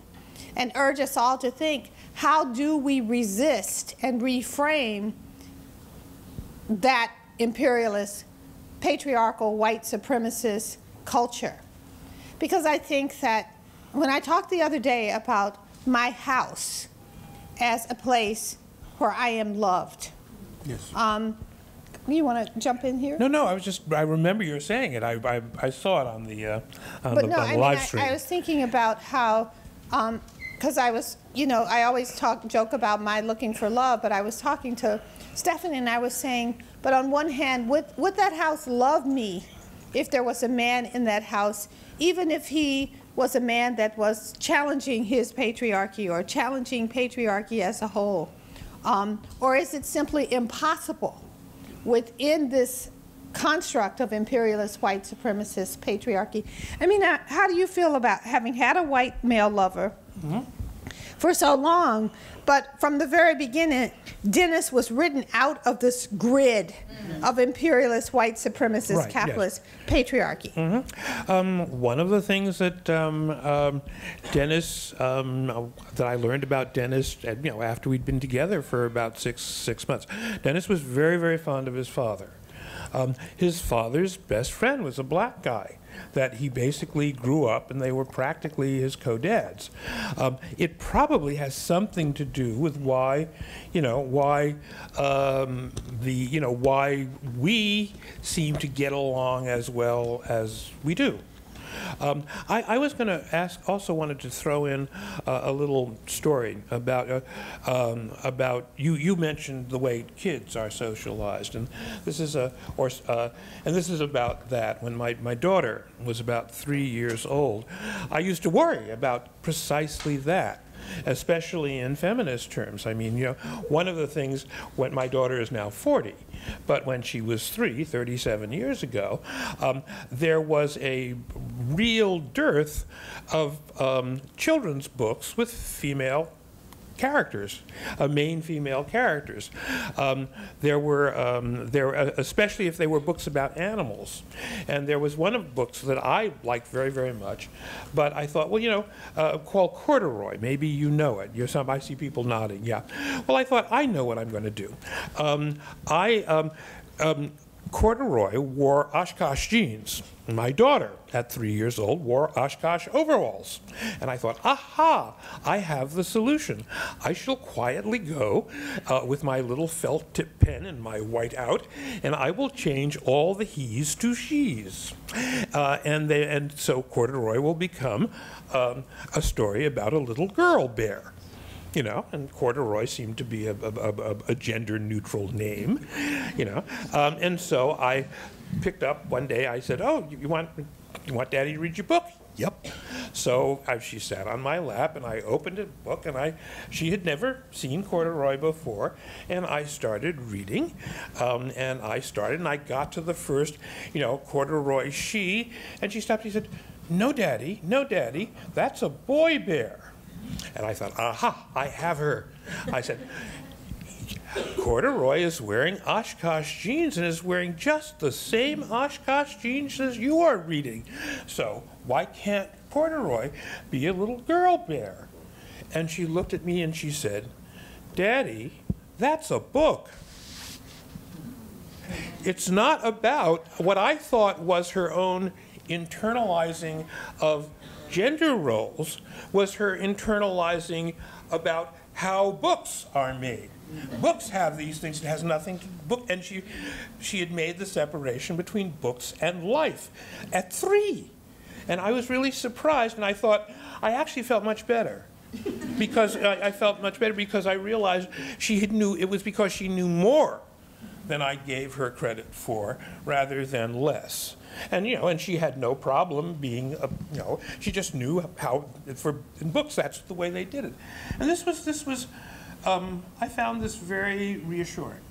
and urge us all to think, how do we resist and reframe that imperialist, patriarchal, white supremacist culture? Because I think that when I talked the other day about my house as a place where I am loved. Yes. You want to jump in here? No, I remember you were saying it. I saw it on the live stream. I was thinking about how, because I was, I always joke about my looking for love, but I was talking to Stephanie and I was saying, but on one hand, would that house love me if there was a man in that house, even if he was a man that was challenging his patriarchy or challenging patriarchy as a whole? Or is it simply impossible within this construct of imperialist, white supremacist patriarchy? I mean, how do you feel about having had a white male lover for so long, but from the very beginning, Dennis was written out of this grid of imperialist, white supremacist, capitalist patriarchy? One of the things that Dennis, that I learned about Dennis, after we'd been together for about six months, Dennis was very, very fond of his father. His father's best friend was a black guy that he basically grew up, and they were practically his co-dads. It probably has something to do with why, why we seem to get along as well as we do. I was going to also wanted to throw in a little story about you mentioned the way kids are socialized, and this is about that. When my daughter was about 3 years old, I used to worry about precisely that, especially in feminist terms. I mean, one of the things, when my daughter is now 40, but when she was 37 years ago, there was a real dearth of children's books with female characters, main female characters. There were, especially if they were books about animals. And there was one of the books that I liked very, very much, but I thought, well, called Corduroy. Maybe you know it. I see people nodding, yeah. Well, I thought, I know what I'm going to do. Corduroy wore Oshkosh jeans. My daughter, at 3 years old, wore Oshkosh overalls. And I thought, aha, I have the solution. I shall quietly go with my little felt tip pen and my white out, and I will change all the he's to she's. And so Corduroy will become a story about a little girl bear. And corduroy seemed to be a gender-neutral name, and so I picked up one day. I said, "Oh, you want Daddy to read your book?" Yep. So she sat on my lap, and I opened a book, and she had never seen corduroy before, and I started reading, and I got to the first, corduroy she, and she stopped. She said, no, Daddy, that's a boy bear." And I thought, aha, I have her. I said, Corduroy is wearing Oshkosh jeans and is wearing just the same Oshkosh jeans as you are reading. So why can't Corduroy be a little girl bear? And she looked at me and she said, Daddy, that's a book. It's not about what I thought was her own internalizing of gender roles, was her internalizing about how books are made. Books have these things. It has nothing to book, and she had made the separation between books and life at 3, and I was really surprised. And I thought I actually felt much better because I felt much better because I realized it was because she knew more than I gave her credit for, rather than less. And and she had no problem being, she just knew how. In books, that's the way they did it. And this was. I found this very reassuring.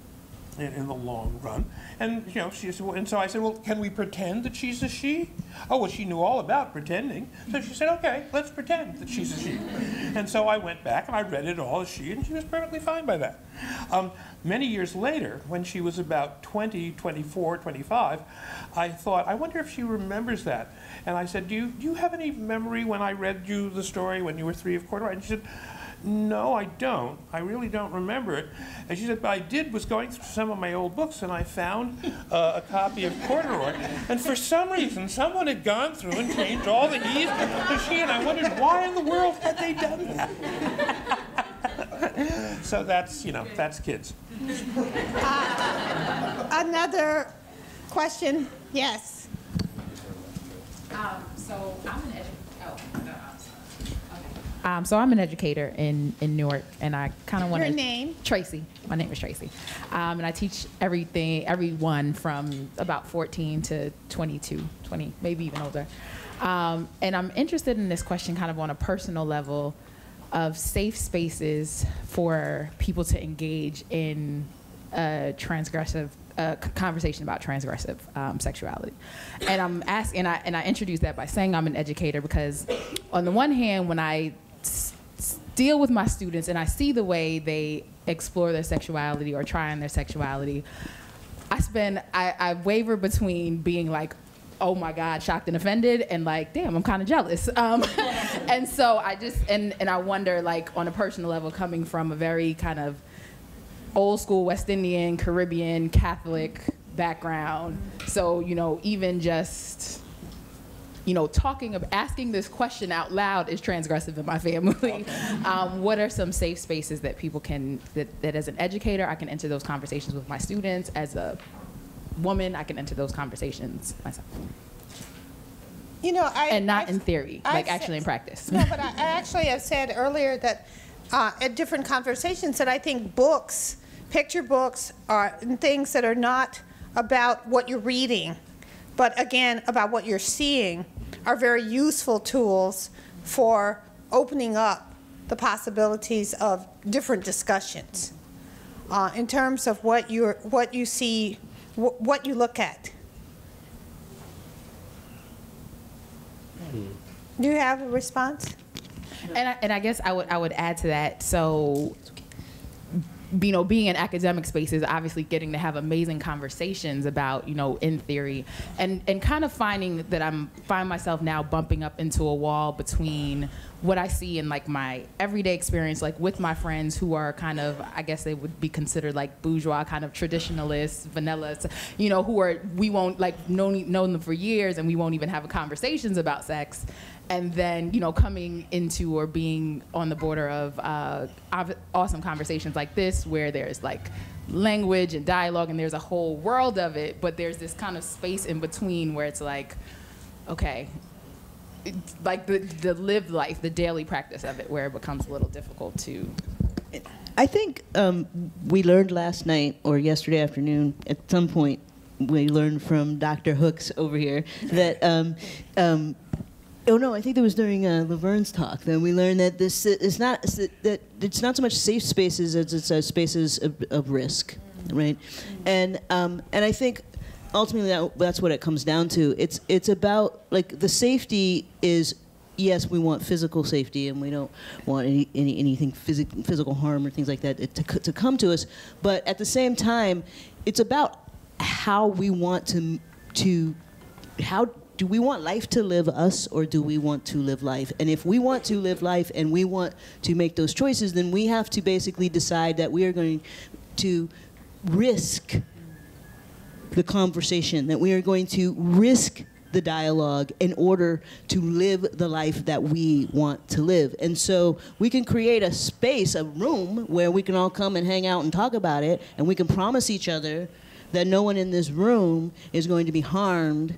in the long run. And you know, she said, well, and so I said, well, can we pretend that she's a she? Oh, well, she knew all about pretending. So she said, okay, let's pretend that she's a she. And so I went back and I read it all as she, and she was perfectly fine by that. Many years later, when she was about 20, 24, 25, I thought, I wonder if she remembers that. And I said, do you have any memory when I read you the story when you were 3 of Corduroy? And she said, no, I don't. I really don't remember it. And she said, but I was going through some of my old books and I found a copy of Corduroy. And for some reason, someone had gone through and changed all the E's to she, and I wondered why in the world had they done that? So that's, you know, that's kids. Another question? Yes. So I'm an educator in Newark, and I kind of want to. Your name? Tracy. My name is Tracy, and I teach everyone from about 14 to 22, 20, maybe even older. And I'm interested in this question, kind of on a personal level, of safe spaces for people to engage in transgressive. Conversation about transgressive sexuality, and I'm asking, and I introduce that by saying I'm an educator because, on the one hand, when I deal with my students and I see the way they explore their sexuality or try on their sexuality, I waver between being like, oh my God, shocked and offended, and like, damn, I'm kind of jealous. And so I just and I wonder, like, on a personal level, coming from a very kind of old school West Indian, Caribbean, Catholic background. So, you know, even just, you know, asking this question out loud is transgressive in my family. What are some safe spaces that people can, that as an educator, I can enter those conversations with my students? As a woman, I can enter those conversations myself. You know, in theory, like actually in practice. No, but I actually have said earlier that at different conversations that I think books, picture books, are things that are not about what you're reading, but again, about what you're seeing, are very useful tools for opening up the possibilities of different discussions in terms of what you see, what you look at. Do you have a response? And I guess I would add to that. So, you know, being in academic spaces, obviously getting to have amazing conversations about, you know, in theory, and kind of finding that find myself now bumping up into a wall between what I see in like my everyday experience, like with my friends who are kind of, I guess they would be considered like bourgeois, kind of traditionalists, vanillas, you know, we won't like know them for years and we won't even have conversations about sex. And then, you know, coming into or being on the border of awesome conversations like this, where there's like language and dialogue and there's a whole world of it, but there's this kind of space in between where it's like, okay, like the lived life, the daily practice of it, where it becomes a little difficult to. I think we learned last night or yesterday afternoon at some point, we learned from Dr. Hooks over here that oh no, I think it was during Laverne's talk. Then we learned that this is not that it's not so much safe spaces as it's spaces of risk, right? And I think ultimately that's what it comes down to. It's about like the safety is, yes, we want physical safety and we don't want anything physical harm or things like that to come to us. But at the same time, it's about how we want to how. Do we want life to live us, or do we want to live life? And if we want to live life and we want to make those choices, then we have to basically decide that we are going to risk the conversation, that we are going to risk the dialogue in order to live the life that we want to live. And so we can create a space, a room, where we can all come and hang out and talk about it, and we can promise each other that no one in this room is going to be harmed,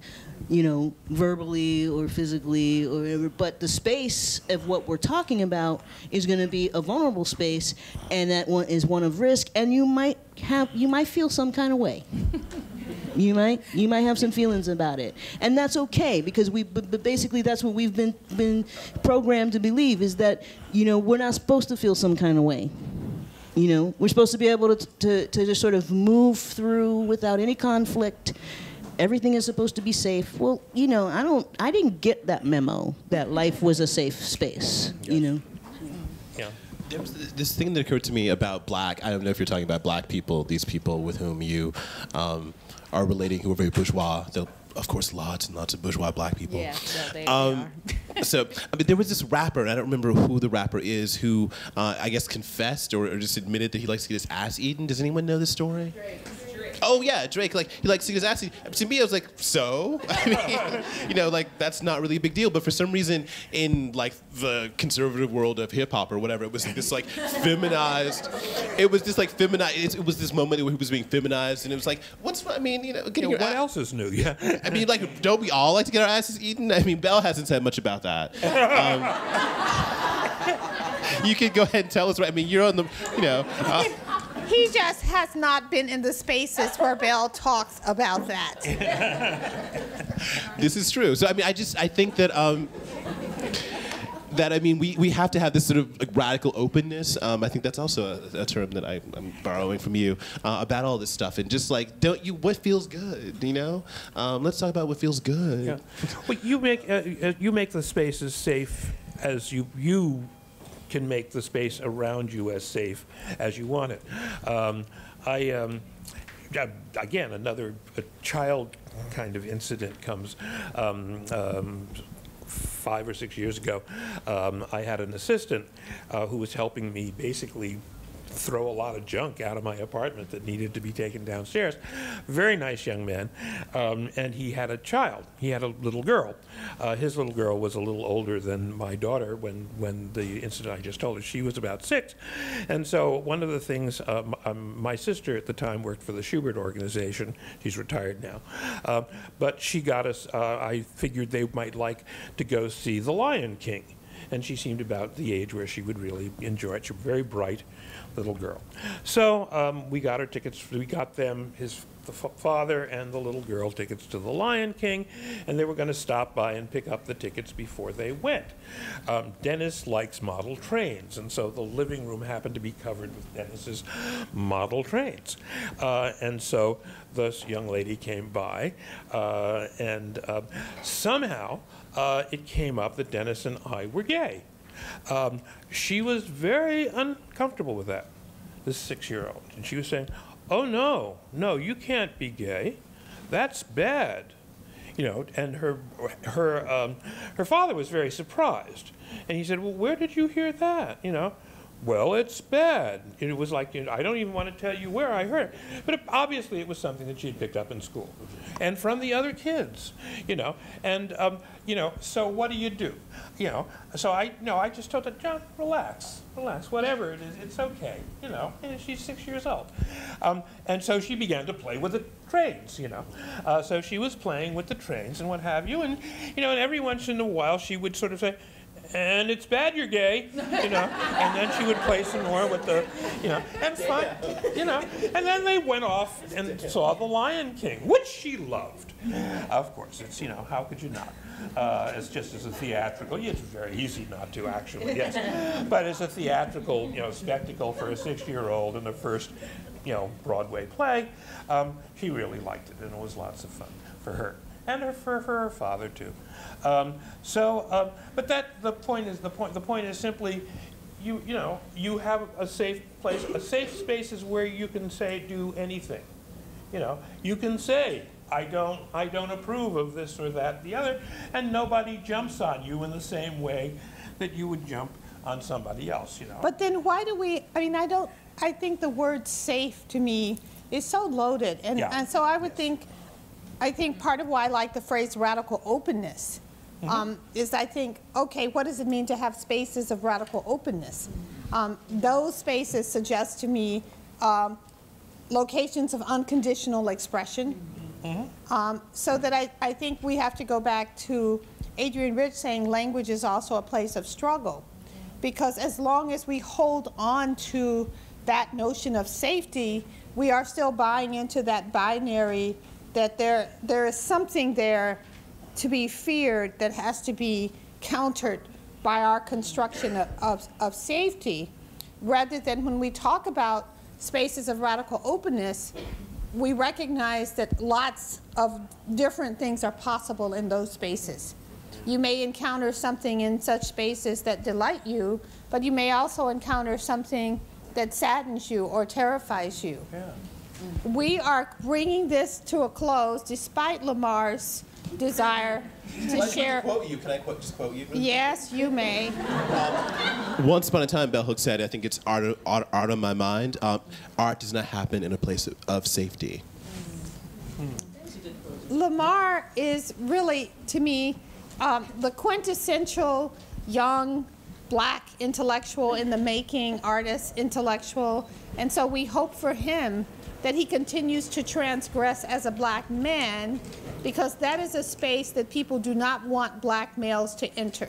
you know, verbally or physically or whatever, but the space of what we're talking about is going to be a vulnerable space, and that one is one of risk, and you might feel some kind of way. You might have some feelings about it, and that's okay, because but basically that's what we've been programmed to believe, is that, you know, we're not supposed to feel some kind of way. You know, we're supposed to be able to just sort of move through without any conflict. Everything is supposed to be safe. Well, you know, I didn't get that memo that life was a safe space, you know. Yeah. There was this thing that occurred to me about I don't know if you're talking about black people, these people with whom you are relating who are very bourgeois. Of course, lots and lots of bourgeois black people. Yeah, they are. So, I mean, there was this rapper, and I don't remember who the rapper is, who I guess confessed or just admitted that he likes to get his ass eaten. Does anyone know this story? Drake. Oh yeah, Drake. Like he likes to get his ass eaten. To me, I was like, so? I mean, you know, like that's not really a big deal. But for some reason, in like the conservative world of hip hop or whatever, it was this like feminized. It was this like feminized. It was this moment where he was being feminized, and it was like, I mean, you know, getting your what else is new? Yeah. I mean, like, don't we all like to get our asses eaten? I mean, Belle hasn't said much about that. You can go ahead and tell us, right? I mean, you're on the, you know. He just has not been in the spaces where Belle talks about that. This is true. So, I mean, I think that, I mean, we have to have this sort of like radical openness. I think that's also a term that I'm borrowing from you about all this stuff. And just like, what feels good, you know? Let's talk about what feels good. Yeah. Well, you make the spaces safe as you can make the space around you as safe as you want it. Again, another child kind of incident comes 5 or 6 years ago. I had an assistant who was helping me basically throw a lot of junk out of my apartment that needed to be taken downstairs. Very nice young man, and he had a child. He had a little girl. His little girl was a little older than my daughter when the incident I just told her. She was about 6. And so one of the things, my sister at the time worked for the Schubert organization. She's retired now. But she got us, I figured they might like to go see The Lion King. And she seemed about the age where she would really enjoy it. She was very bright little girl. So we got her tickets. We got them, the father and the little girl, tickets to The Lion King, and they were going to stop by and pick up the tickets before they went. Dennis likes model trains, and so the living room happened to be covered with Dennis's model trains. And so this young lady came by, and somehow it came up that Dennis and I were gay. She was very uncomfortable with that, this 6-year-old. And she was saying, oh, no, you can't be gay. That's bad. You know, and her father was very surprised. And he said, well, where did you hear that? You know, well, it's bad. It was like, you know, I don't even want to tell you where I heard it. But obviously it was something that she had picked up in school. And from the other kids, you know. And, you know, so what do? You know, so I just told her, John, relax, whatever it is, it's okay, you know. And she's 6 years old. And so she began to play with the trains, you know. So she was playing with the trains and what have you. And, you know, and every once in a while she would sort of say, and it's bad you're gay, you know, and then she would play some more with the, you know, and fun, you know, and then they went off and saw The Lion King, which she loved. Of course, it's, you know, how could you not? It's just as a theatrical, it's very easy not to actually, yes, but as a theatrical, you know, spectacle for a 6-year-old in the first, you know, Broadway play, she really liked it, and it was lots of fun for her. And for her father too. But the point is simply, you know, you have a safe place. A safe space is where you can say, do anything. You know, you can say, I don't approve of this or that, the other, and nobody jumps on you in the same way that you would jump on somebody else. You know. But then why do we? I mean, I think the word safe to me is so loaded, and so I would think. I think part of why I like the phrase radical openness is I think, okay, what does it mean to have spaces of radical openness? Those spaces suggest to me locations of unconditional expression. So that I think we have to go back to Adrienne Rich saying language is also a place of struggle. Because as long as we hold on to that notion of safety, we are still buying into that binary that there is something there to be feared that has to be countered by our construction of safety. rather than when we talk about spaces of radical openness, we recognize that lots of different things are possible in those spaces. You may encounter something in such spaces that delight you, but you may also encounter something that saddens you or terrifies you. Yeah. We are bringing this to a close despite Lamar's desire to share. Quote you. Can I just quote you? Yes, you may. Once upon a time, Bell Hooks said, I think it's art on my mind, art does not happen in a place of safety. Lamar is really, to me, the quintessential young black intellectual in the making, artist, intellectual, and so we hope for him that he continues to transgress as a black man, because that is a space that people do not want black males to enter.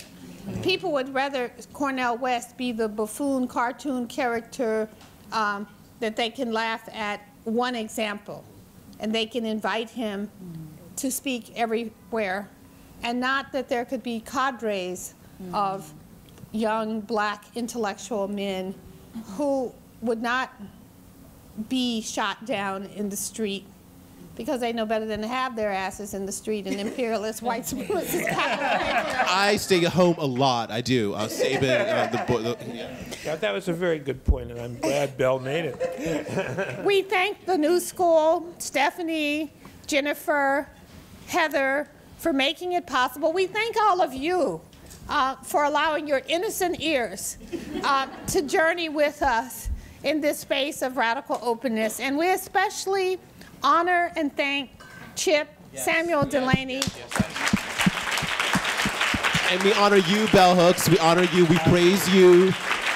People would rather Cornel West be the buffoon cartoon character that they can laugh at, one example, and they can invite him to speak everywhere, and not that there could be cadres of young black intellectual men who would not be shot down in the street because they know better than to have their asses in the street in imperialist white supremacist capital. I stay at home a lot. I do. I'll save it. Yeah, that was a very good point, and I'm glad Bell made it. We thank the New School, Stephanie, Jennifer, Heather, for making it possible. We thank all of you for allowing your innocent ears to journey with us in this space of radical openness. And we especially honor and thank Chip, Samuel Delaney. And we honor you, Bell Hooks. We honor you. We praise you.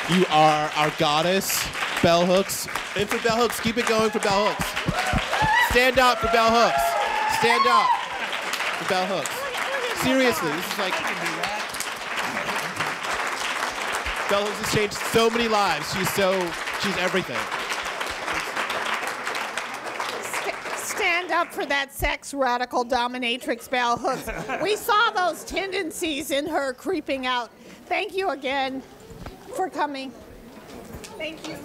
You are our goddess, Bell Hooks. And for Bell Hooks, keep it going for Bell Hooks. Stand up for Bell Hooks. Stand up for Bell Hooks. Seriously, this is like... Bell Hooks has changed so many lives. She's everything. Stand up for that sex radical dominatrix, Bell Hooks. We saw those tendencies in her creeping out. Thank you again for coming. Thank you.